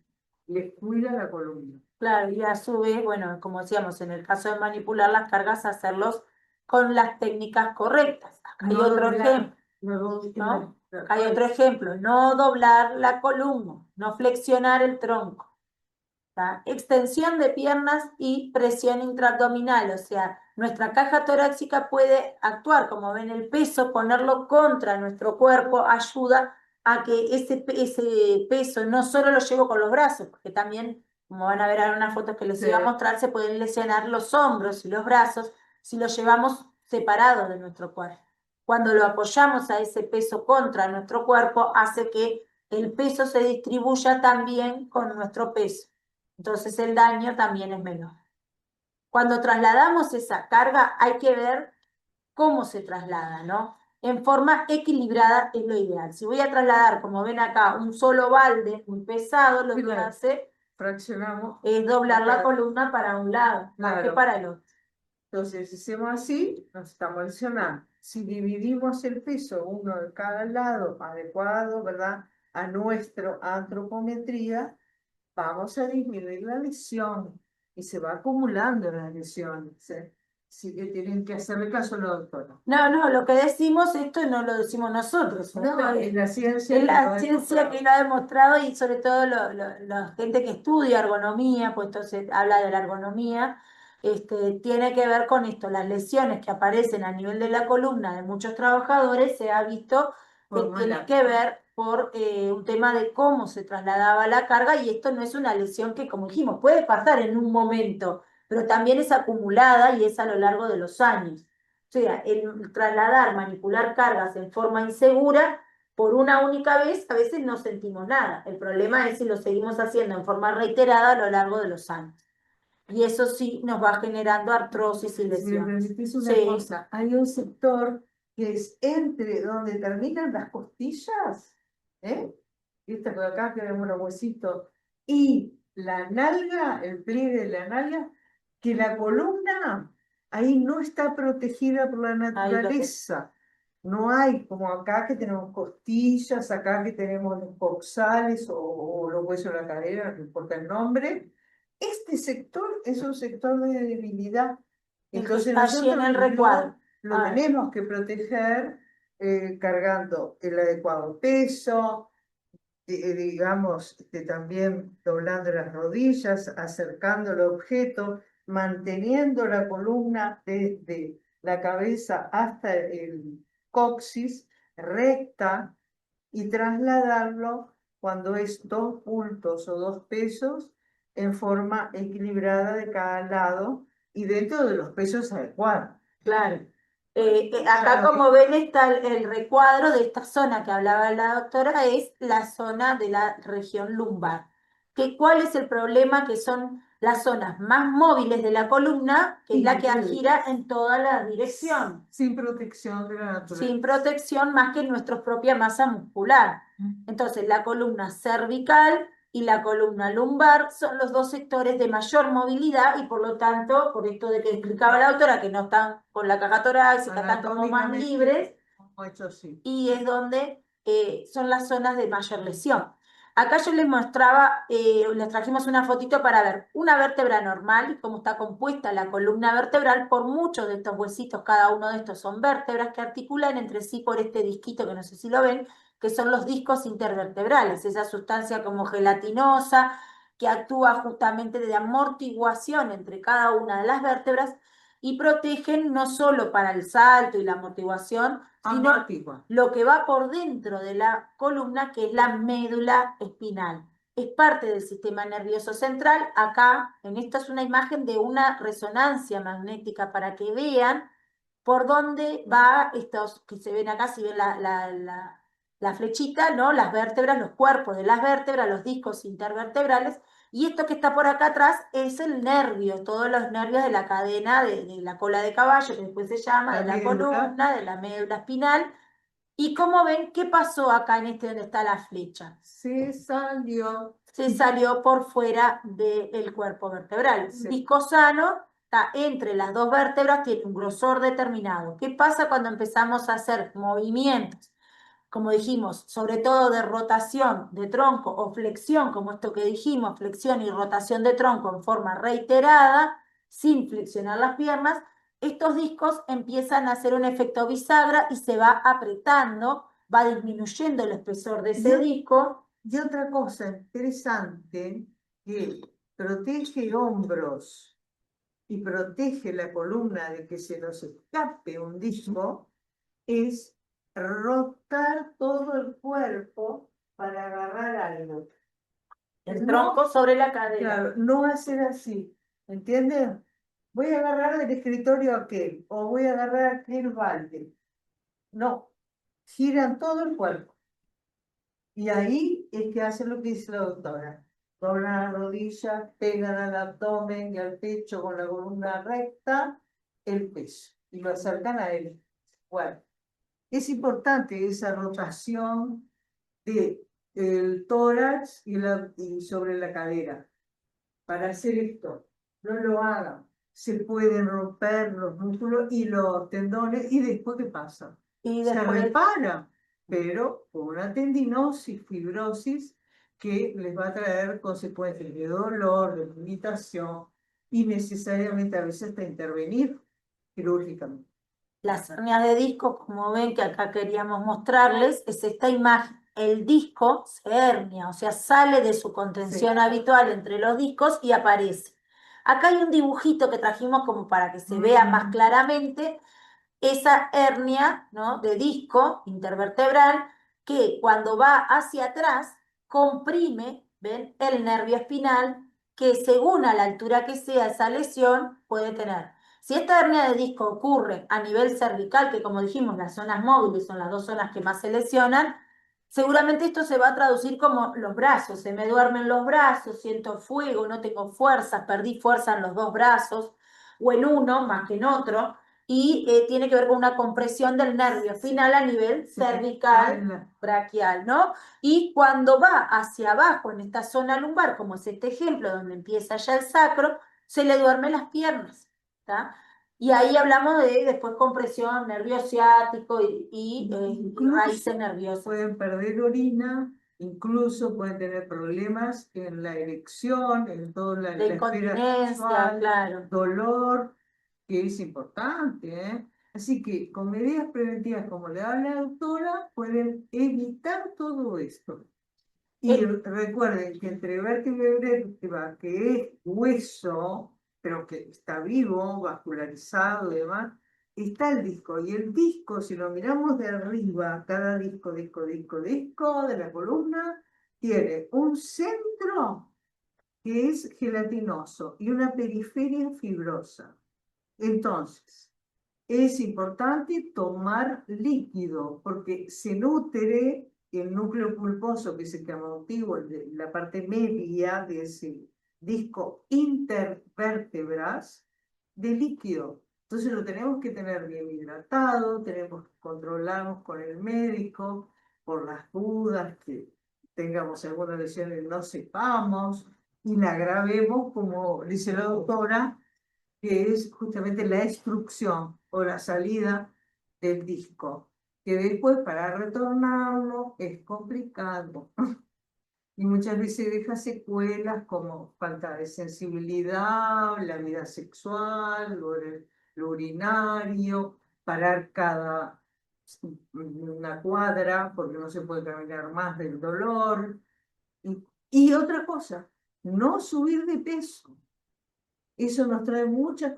Les cuida la columna. Claro, y a su vez, bueno, como decíamos, en el caso de manipular las cargas, hacerlos con las técnicas correctas. Acá hay No otro doblar, ejemplo, no, Acá hay otro ejemplo, no doblar la columna, no flexionar el tronco. ¿Tá? Extensión de piernas y presión intraabdominal, o sea, nuestra caja torácica puede actuar, como ven el peso, ponerlo contra nuestro cuerpo, ayuda a que ese peso no solo lo llevo con los brazos, porque también, como van a ver en unas fotos que les iba a mostrar, se pueden lesionar los hombros y los brazos si los llevamos separados de nuestro cuerpo. Cuando lo apoyamos a ese peso contra nuestro cuerpo, hace que el peso se distribuya también con nuestro peso. Entonces el daño también es menor. Cuando trasladamos esa carga hay que ver cómo se traslada, ¿no? En forma equilibrada es lo ideal. Si voy a trasladar, como ven acá, un solo balde muy pesado, lo que hace fraccionamos es doblar la columna para un lado, más que para el otro. Entonces, si hacemos así, nos estamos lesionando. Si dividimos el peso, uno de cada lado, adecuado, ¿verdad? A nuestra antropometría, vamos a disminuir la lesión y se va acumulando las lesiones. Así que tienen que hacerle caso a la doctora. No, lo que decimos, esto no lo decimos nosotros. No, es la ciencia. Es la ciencia que lo ha demostrado y sobre todo la gente que estudia ergonomía, pues entonces habla de la ergonomía, tiene que ver con esto, las lesiones que aparecen a nivel de la columna de muchos trabajadores, se ha visto que tiene que ver por un tema de cómo se trasladaba la carga y esto no es una lesión que, como dijimos, puede pasar en un momento, pero también es acumulada y es a lo largo de los años. O sea, el trasladar, manipular cargas en forma insegura por una única vez, a veces no sentimos nada. El problema es si lo seguimos haciendo en forma reiterada a lo largo de los años. Y eso sí nos va generando artrosis y lesiones. Es una cosa, hay un sector que es entre donde terminan las costillas, viste por acá tenemos los huesitos, y la nalga, el pliegue de la nalga, que la columna ahí no está protegida por la naturaleza. No hay como acá que tenemos costillas, acá que tenemos los coxales o los huesos de la cadera, no importa el nombre. Este sector es un sector de debilidad. Entonces nosotros en el recuadro. Lo tenemos que proteger cargando el adecuado peso, digamos, también doblando las rodillas, acercando el objeto, manteniendo la columna desde la cabeza hasta el coxis recta y trasladarlo cuando es 2 bultos o 2 pesos en forma equilibrada de cada lado y dentro de los pesos adecuados. Claro. Acá, como ven, está el recuadro de esta zona que hablaba la doctora, es la zona de la región lumbar. ¿Cuál es el problema? Que son las zonas más móviles de la columna, que es la que gira en toda la dirección. Sin protección de la naturaleza. Sin protección más que nuestra propia masa muscular. Entonces, la columna cervical y la columna lumbar son los dos sectores de mayor movilidad y por lo tanto, por esto de que explicaba la autora, que no están con la caja torácica, están como más libres, y es donde son las zonas de mayor lesión. Acá yo les mostraba, les trajimos una fotito para ver una vértebra normal y cómo está compuesta la columna vertebral. Por muchos de estos huesitos, cada uno de estos son vértebras que articulan entre sí por este disquito que no sé si lo ven, que son los discos intervertebrales, esa sustancia como gelatinosa que actúa justamente de amortiguación entre cada una de las vértebras y protegen no solo para el salto y la amortiguación, sino lo que va por dentro de la columna, que es la médula espinal. Es parte del sistema nervioso central. Acá, en esta es una imagen de una resonancia magnética para que vean por dónde va estos que se ven acá, si ven la flechita, ¿no? Las vértebras, los cuerpos de las vértebras, los discos intervertebrales, y esto que está por acá atrás es el nervio, todos los nervios de la cadena de la cola de caballo, que después se llama, de la columna, de la médula espinal. Y como ven, ¿qué pasó acá en este donde está la flecha? Se salió. Se salió por fuera del cuerpo vertebral. Un disco sano está entre las dos vértebras, tiene un grosor determinado. ¿Qué pasa cuando empezamos a hacer movimientos? Como dijimos, sobre todo de rotación de tronco o flexión, como esto que dijimos, flexión y rotación de tronco en forma reiterada, sin flexionar las piernas, estos discos empiezan a hacer un efecto bisagra y se va apretando, va disminuyendo el espesor de ese disco. Y otra cosa interesante que protege hombros y protege la columna de que se nos escape un disco es rotar todo el cuerpo para agarrar algo. El tronco sobre la cadera. Claro, no hacer así, ¿entiendes? Voy a agarrar del escritorio aquel, o voy a agarrar aquel balde. No, giran todo el cuerpo. Y ahí es que hacen lo que dice la doctora. Doblan las rodillas, pegan al abdomen y al pecho con la columna recta, el peso. Y lo acercan a él. Bueno, es importante esa rotación del tórax y sobre la cadera. Para hacer esto, no lo hagan. Se pueden romper los músculos y los tendones y después ¿qué pasa? Y Se después, repara, pero con una tendinosis, fibrosis que les va a traer consecuencias de dolor, de limitación y necesariamente a veces hasta intervenir quirúrgicamente. las hernias de disco, como ven que acá queríamos mostrarles, es esta imagen. El disco se hernia, o sea, sale de su contención habitual entre los discos y aparece. Acá hay un dibujito que trajimos como para que se vea más claramente esa hernia, ¿no?, de disco intervertebral que cuando va hacia atrás comprime, ¿ven?, el nervio espinal que según a la altura que sea esa lesión puede tener. Si esta hernia de disco ocurre a nivel cervical, que como dijimos, las zonas móviles son las dos zonas que más se lesionan, seguramente esto se va a traducir como los brazos. Se me duermen los brazos, siento fuego, no tengo fuerza, perdí fuerza en los dos brazos, o en uno más que en otro, y tiene que ver con una compresión del nervio espinal a nivel cervical, braquial, ¿no? Y cuando va hacia abajo en esta zona lumbar, como es este ejemplo, donde empieza ya el sacro, se le duermen las piernas, ¿tá? Y ahí hablamos de después compresión, nervio ciático y raíces nerviosas. Pueden perder orina, incluso pueden tener problemas en la erección, en toda la incontinencia, sexual, claro. dolor, que es importante, ¿eh? Así que con medidas preventivas, como le da la doctora, pueden evitar todo esto. Y recuerden que entre vértebra y vértebra, que es hueso, pero que está vivo, vascularizado y demás, está el disco. Y el disco, si lo miramos de arriba, cada disco de la columna, tiene un centro que es gelatinoso y una periferia fibrosa. Entonces, es importante tomar líquido porque se nutre el núcleo pulposo, que es el que amortigua la parte media de ese disco intervértebras, de líquido. Entonces lo tenemos que tener bien hidratado, tenemos que controlarnos con el médico por las dudas que tengamos alguna lesión y no sepamos, y la agravemos, como dice la doctora, que es justamente la extrusión o la salida del disco, que después para retornarlo es complicado. Y muchas veces deja secuelas como falta de sensibilidad, la vida sexual, lo urinario, parar cada una cuadra porque no se puede caminar más del dolor. Y otra cosa, no subir de peso. Eso nos trae muchas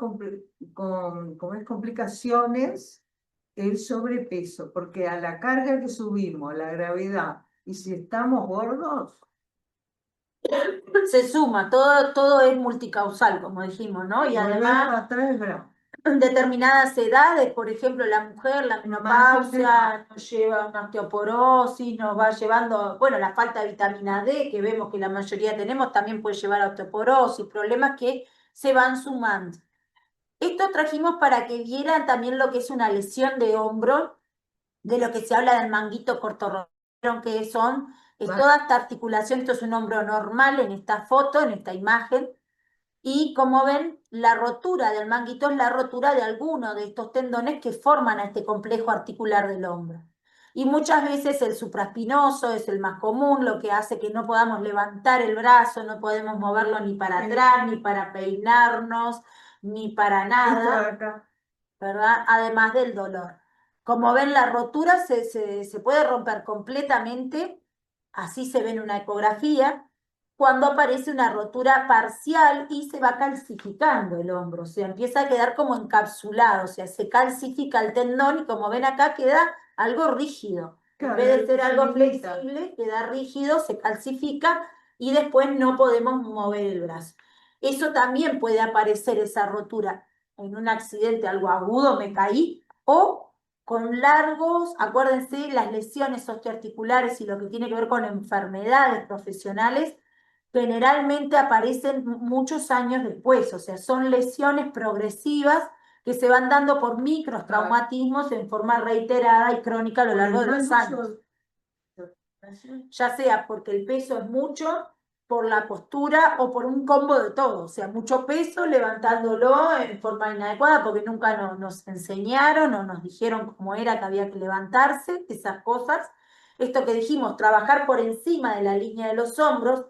complicaciones, el sobrepeso, porque a la carga que subimos, a la gravedad, y si estamos gordos, Se suma, todo es multicausal, como dijimos, ¿no? Y volver además para atrás es bravo. determinadas edades, por ejemplo, la mujer, la Más menopausia, nos lleva a una osteoporosis, nos va llevando, bueno, la falta de vitamina D, que vemos que la mayoría tenemos, también puede llevar a osteoporosis, problemas que se van sumando. Esto trajimos para que vieran también lo que es una lesión de hombro, de lo que se habla del manguito corto, que son, es toda esta articulación, esto es un hombro normal en esta foto, en esta imagen, y como ven, la rotura del manguito es la rotura de alguno de estos tendones que forman a este complejo articular del hombro. Y muchas veces el supraespinoso es el más común, lo que hace que no podamos levantar el brazo, no podemos moverlo ni para atrás, ni para peinarnos, ni para nada, ¿verdad? Además del dolor. Como ven, la rotura se puede romper completamente, así se ve en una ecografía, cuando aparece una rotura parcial y se va calcificando el hombro, o sea, empieza a quedar como encapsulado, o sea, se calcifica el tendón y como ven acá queda algo rígido. En vez de ser algo flexible, queda rígido, se calcifica y después no podemos mover el brazo. Eso también puede aparecer, esa rotura, en un accidente, algo agudo, me caí, o con largos, acuérdense, las lesiones osteoarticulares y lo que tiene que ver con enfermedades profesionales, generalmente aparecen muchos años después, o sea, son lesiones progresivas que se van dando por micros traumatismos en forma reiterada y crónica a lo largo de los años. Ya sea porque el peso es mucho, por la postura o por un combo de todo, o sea, mucho peso levantándolo en forma inadecuada porque nunca nos enseñaron o nos dijeron cómo era que había que levantarse, esas cosas. Esto que dijimos, trabajar por encima de la línea de los hombros,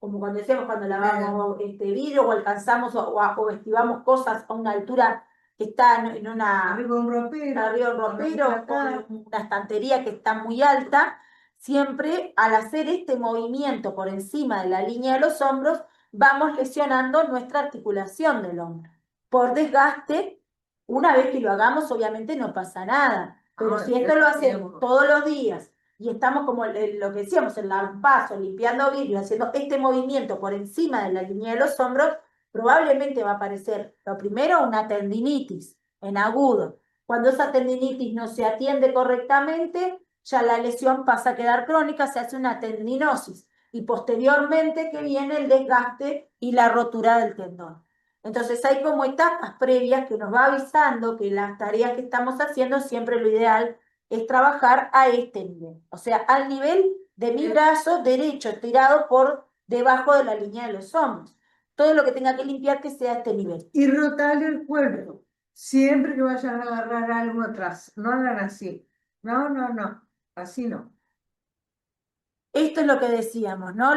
como cuando decíamos cuando lavamos vidrio o alcanzamos o esquivamos cosas a una altura que está en una arriba un ropero o una estantería que está muy alta, siempre al hacer este movimiento por encima de la línea de los hombros, vamos lesionando nuestra articulación del hombro. Por desgaste, una vez que lo hagamos, obviamente no pasa nada. Pero si esto lo hacemos todos los días y estamos como lo que decíamos, en lampazo, limpiando vidrio, haciendo este movimiento por encima de la línea de los hombros, probablemente va a aparecer, lo primero, una tendinitis en agudo. Cuando esa tendinitis no se atiende correctamente, ya la lesión pasa a quedar crónica, se hace una tendinosis y posteriormente que viene el desgaste y la rotura del tendón. Entonces hay como etapas previas que nos va avisando que las tareas que estamos haciendo, siempre lo ideal es trabajar a este nivel, o sea, al nivel de mi brazo derecho estirado por debajo de la línea de los hombros. Todo lo que tenga que limpiar que sea a este nivel. Y rotar el cuerpo. Siempre que vayan a agarrar algo atrás, no hagan así. No, no, no, así no. Esto es lo que decíamos, ¿no?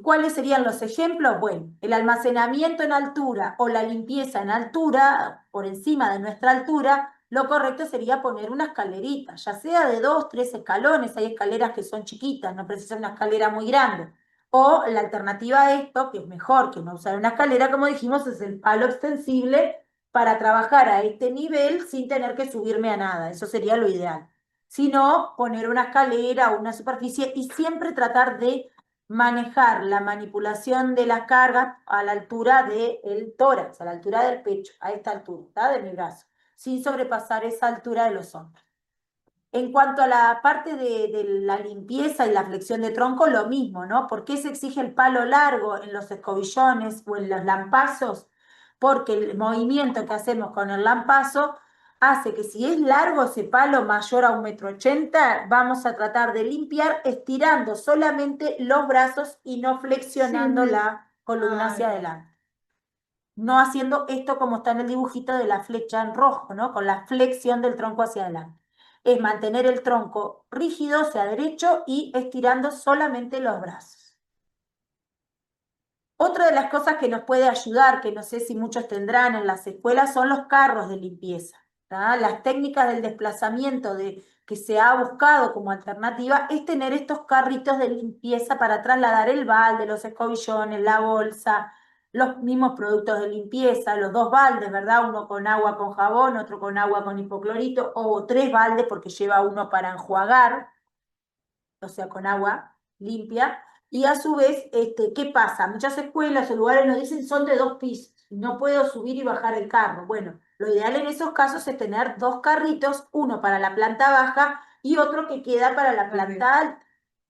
¿Cuáles serían los ejemplos? Bueno, el almacenamiento en altura o la limpieza en altura, por encima de nuestra altura, lo correcto sería poner una escalerita, ya sea de 2, 3 escalones, hay escaleras que son chiquitas, no precisa una escalera muy grande. O la alternativa a esto, que es mejor que no usar una escalera, como dijimos, es el palo extensible para trabajar a este nivel sin tener que subirme a nada, eso sería lo ideal. Sino poner una escalera o una superficie y siempre tratar de manejar la manipulación de la carga a la altura del tórax, a la altura del pecho, a esta altura, ¿tá? De mi brazo, sin sobrepasar esa altura de los hombros. En cuanto a la parte de la limpieza y la flexión de tronco, lo mismo, ¿no? ¿Por qué se exige el palo largo en los escobillones o en los lampazos? Porque el movimiento que hacemos con el lampazo hace que si es largo ese palo mayor a 1,80 m, vamos a tratar de limpiar estirando solamente los brazos y no flexionando Sí. la columna hacia Ay, adelante. No haciendo esto como está en el dibujito de la flecha en rojo, ¿no? Con la flexión del tronco hacia adelante. Es mantener el tronco rígido hacia derecho y estirando solamente los brazos. Otra de las cosas que nos puede ayudar, que no sé si muchos tendrán en las escuelas, son los carros de limpieza. ¿Tá? Las técnicas del desplazamiento que se ha buscado como alternativa es tener estos carritos de limpieza para trasladar el balde, los escobillones, la bolsa, los mismos productos de limpieza, los dos baldes, ¿verdad? Uno con agua con jabón, otro con agua con hipoclorito, o tres baldes porque lleva uno para enjuagar, o sea, con agua limpia. Y a su vez, ¿qué pasa? Muchas escuelas o lugares nos dicen son de 2 pisos, no puedo subir y bajar el carro. Bueno, lo ideal en esos casos es tener dos carritos, uno para la planta baja y otro que queda para la planta alta.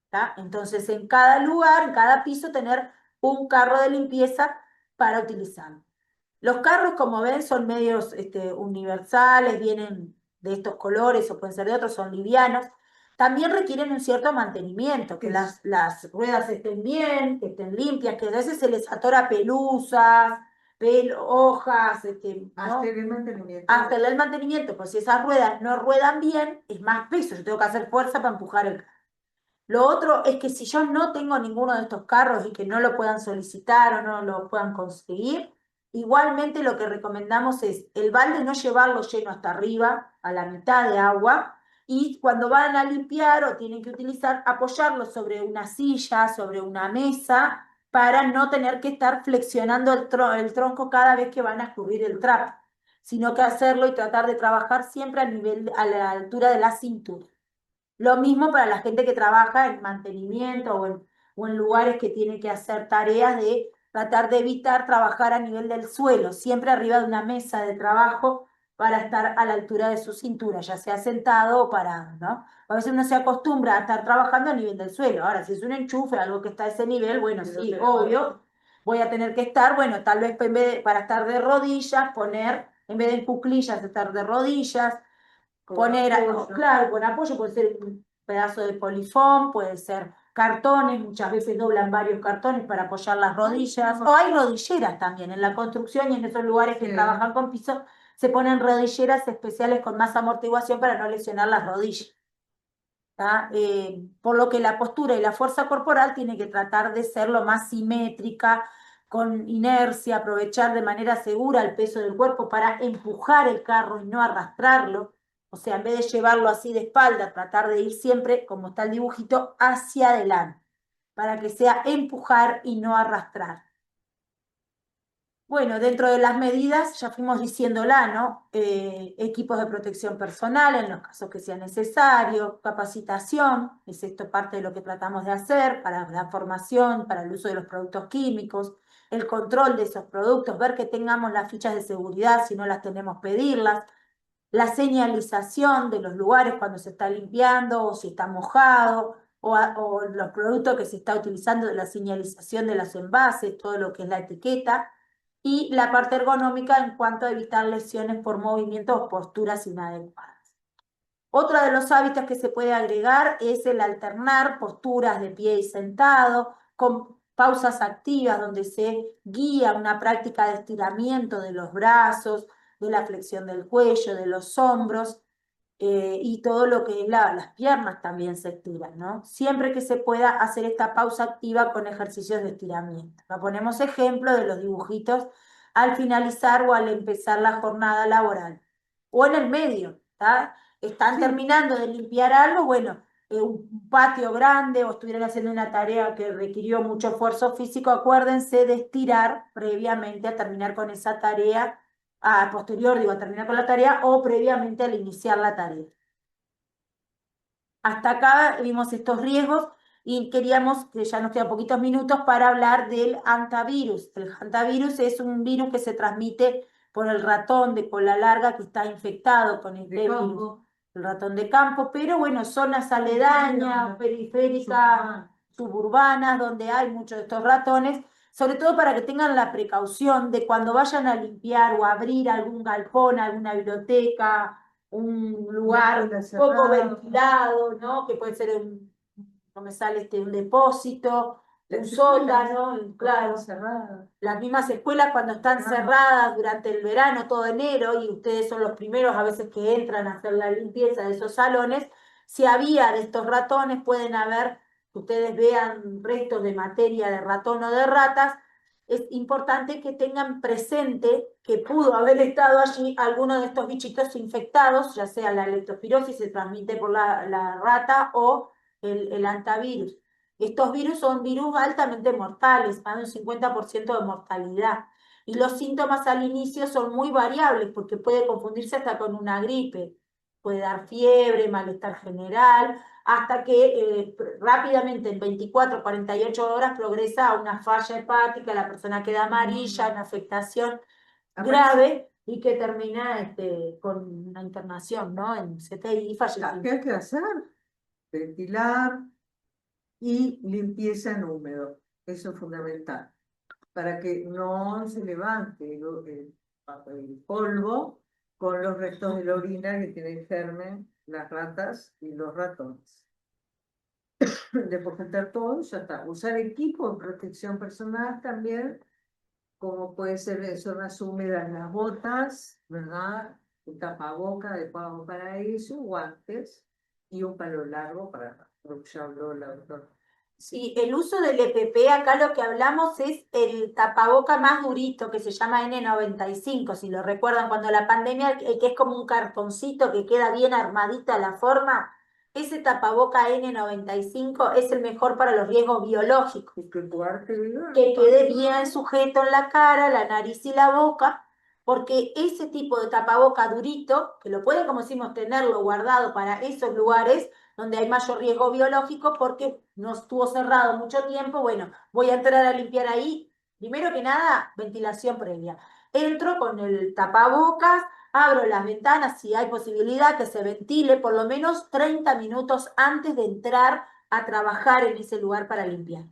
¿Tá? Entonces, en cada lugar, en cada piso, tener un carro de limpieza para utilizar. Los carros, como ven, son medios universales, vienen de estos colores o pueden ser de otros, son livianos. También requieren un cierto mantenimiento, que las ruedas estén bien, que estén limpias, que a veces se les atora pelusas, hojas, ¿no? hasta el mantenimiento. Hasta el mantenimiento, pues si esas ruedas no ruedan bien, es más peso, yo tengo que hacer fuerza para empujar el carro. Lo otro es que si yo no tengo ninguno de estos carros y que no lo puedan solicitar o no lo puedan conseguir, igualmente lo que recomendamos es el balde no llevarlo lleno hasta arriba, a la mitad de agua, y cuando van a limpiar o tienen que utilizar, apoyarlo sobre una silla, sobre una mesa, para no tener que estar flexionando el tronco cada vez que van a escurrir el trapo, sino que hacerlo y tratar de trabajar siempre a la altura de la cintura. Lo mismo para la gente que trabaja en mantenimiento o en lugares que tiene que hacer tareas de tratar de evitar trabajar a nivel del suelo, siempre arriba de una mesa de trabajo para estar a la altura de su cintura, ya sea sentado o parado, ¿no? A veces uno se acostumbra a estar trabajando a nivel del suelo. Ahora, si es un enchufe, algo que está a ese nivel, bueno, sí, obvio, voy a tener que estar, bueno, tal vez para estar de rodillas, en vez de en cuclillas, estar de rodillas, poner, claro, con apoyo, puede ser un pedazo de polifón, puede ser cartones, muchas veces doblan varios cartones para apoyar las rodillas, o hay rodilleras también en la construcción y en esos lugares que trabajan con piso, se ponen rodilleras especiales con más amortiguación para no lesionar las rodillas. Por lo que la postura y la fuerza corporal tiene que tratar de ser lo más simétrica, con inercia, aprovechar de manera segura el peso del cuerpo para empujar el carro y no arrastrarlo. O sea, en vez de llevarlo así de espalda, tratar de ir siempre, como está el dibujito, hacia adelante, para que sea empujar y no arrastrar. Bueno, dentro de las medidas, ya fuimos diciéndola, ¿no? Equipos de protección personal en los casos que sea necesario, capacitación, es esto parte de lo que tratamos de hacer para la formación, para el uso de los productos químicos, el control de esos productos, ver que tengamos las fichas de seguridad, si no las tenemos, pedirlas, la señalización de los lugares cuando se está limpiando o si está mojado, o los productos que se está utilizando, la señalización de los envases, todo lo que es la etiqueta, y la parte ergonómica en cuanto a evitar lesiones por movimientos o posturas inadecuadas. Otro de los hábitos que se puede agregar es el alternar posturas de pie y sentado, con pausas activas donde se guía una práctica de estiramiento de los brazos, de la flexión del cuello, de los hombros, y todo lo que es las piernas también se estiran, ¿no? Siempre que se pueda hacer esta pausa activa con ejercicios de estiramiento. Ponemos ejemplo de los dibujitos al finalizar o al empezar la jornada laboral. O en el medio, ¿tá? Están terminando de limpiar algo, bueno, un patio grande o estuvieran haciendo una tarea que requirió mucho esfuerzo físico, acuérdense de estirar previamente a terminar con esa tarea, a posterior, digo, a terminar con la tarea o previamente al iniciar la tarea. Hasta acá vimos estos riesgos y queríamos, que ya nos quedan poquitos minutos, para hablar del hantavirus. El hantavirus es un virus que se transmite por el ratón de cola larga que está infectado con este virus, el ratón de campo, pero bueno, zonas aledañas, periféricas, suburbanas, donde hay muchos de estos ratones, sobre todo para que tengan la precaución de cuando vayan a limpiar o abrir algún galpón, alguna biblioteca, un Una lugar escuela poco cerrada. ventilado, ¿no? Que puede ser no me sale un depósito, un Las escuelas sótano, están claro. cerradas. Las mismas escuelas cuando están Claro. cerradas durante el verano, todo enero, y ustedes son los primeros a veces que entran a hacer la limpieza de esos salones, si había de estos ratones, pueden haber, que ustedes vean restos de materia de ratón o de ratas, es importante que tengan presente que pudo haber estado allí alguno de estos bichitos infectados, ya sea la leptospirosis, se transmite por la rata, o el hantavirus. Estos virus son virus altamente mortales, más de un 50% de mortalidad. Y los síntomas al inicio son muy variables porque puede confundirse hasta con una gripe. Puede dar fiebre, malestar general, hasta que rápidamente en 24, 48 horas progresa a una falla hepática, la persona queda amarilla, una afectación Aparece. grave y que termina con una internación, ¿no? En CTI y fallecimiento. ¿Qué hay que hacer? Ventilar y limpieza en húmedo. Eso es fundamental. Para que no se levante el polvo con los restos de la orina que tienen germen las ratas y los ratones. Depositar todo, ya está. Usar equipo de protección personal también, como puede ser en zonas húmedas las botas, ¿verdad? Un tapaboca adecuado para eso, guantes y un palo largo para, lo que ya habló la doctora. Sí, el uso del EPP, acá lo que hablamos es el tapaboca más durito que se llama N95, si lo recuerdan cuando la pandemia, el que es como un cartoncito que queda bien armadita la forma, ese tapaboca N95 es el mejor para los riesgos biológicos. Que quede bien sujeto en la cara, la nariz y la boca, porque ese tipo de tapaboca durito, que lo pueden, como decimos, tenerlo guardado para esos lugares donde hay mayor riesgo biológico, porque no estuvo cerrado mucho tiempo, bueno, voy a entrar a limpiar ahí. Primero que nada, ventilación previa. Entro con el tapabocas, abro las ventanas si hay posibilidad que se ventile por lo menos 30 minutos antes de entrar a trabajar en ese lugar para limpiar.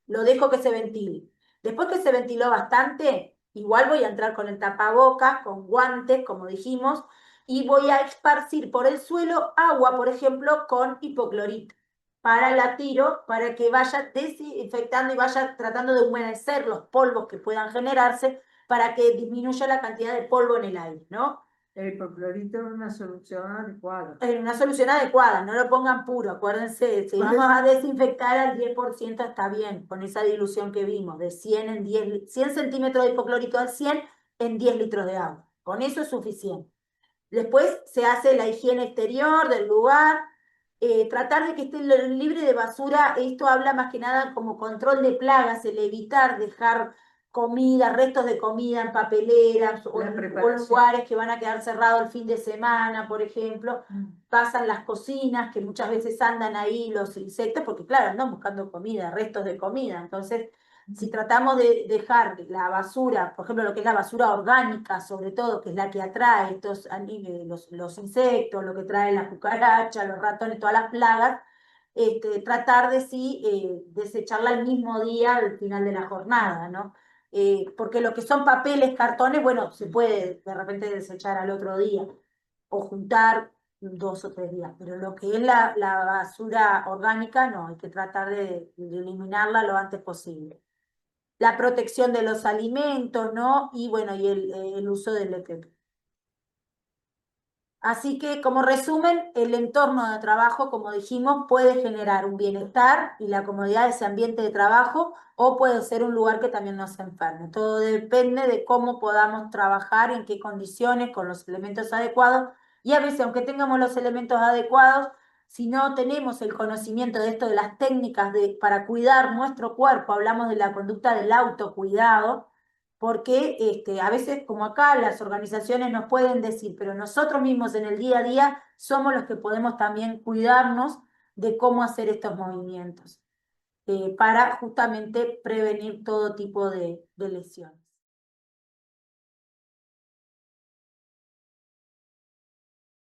Lo dejo que se ventile. Después que se ventiló bastante, igual voy a entrar con el tapabocas, con guantes, como dijimos, y voy a esparcir por el suelo agua, por ejemplo, con hipoclorito. Para la tiro, para que vaya desinfectando y vaya tratando de humedecer los polvos que puedan generarse para que disminuya la cantidad de polvo en el aire, ¿no? El hipoclorito es una solución adecuada. En una solución adecuada, no lo pongan puro, acuérdense, si vamos a desinfectar al 10% está bien, con esa dilución que vimos, de 100 en 100 centímetros de hipoclorito al 100 en 10 litros de agua. Con eso es suficiente. Después se hace la higiene exterior del lugar, tratar de que esté libre de basura. Esto habla más que nada como control de plagas, el evitar dejar comida, restos de comida en papeleras o en lugares que van a quedar cerrados el fin de semana, por ejemplo. Pasan las cocinas, que muchas veces andan ahí los insectos, porque claro, andan buscando comida, restos de comida. Entonces, si tratamos de dejar la basura, por ejemplo, lo que es la basura orgánica, sobre todo, que es la que atrae los insectos, lo que trae las cucarachas, los ratones, todas las plagas, tratar de sí desecharla el mismo día al final de la jornada, ¿no? Porque lo que son papeles, cartones, bueno, se puede de repente desechar al otro día o juntar 2 o 3 días, pero lo que es la basura orgánica, no, hay que tratar de eliminarla lo antes posible. La protección de los alimentos, ¿no? Y bueno, y el uso del EPP. Así que, como resumen, el entorno de trabajo, como dijimos, puede generar un bienestar y la comodidad de ese ambiente de trabajo, o puede ser un lugar que también nos enferme. Todo depende de cómo podamos trabajar, en qué condiciones, con los elementos adecuados. Y a veces, aunque tengamos los elementos adecuados, si no tenemos el conocimiento de esto, de las técnicas para cuidar nuestro cuerpo, hablamos de la conducta del autocuidado, porque a veces, como acá, las organizaciones nos pueden decir, pero nosotros mismos en el día a día somos los que podemos también cuidarnos de cómo hacer estos movimientos, para justamente prevenir todo tipo de lesiones.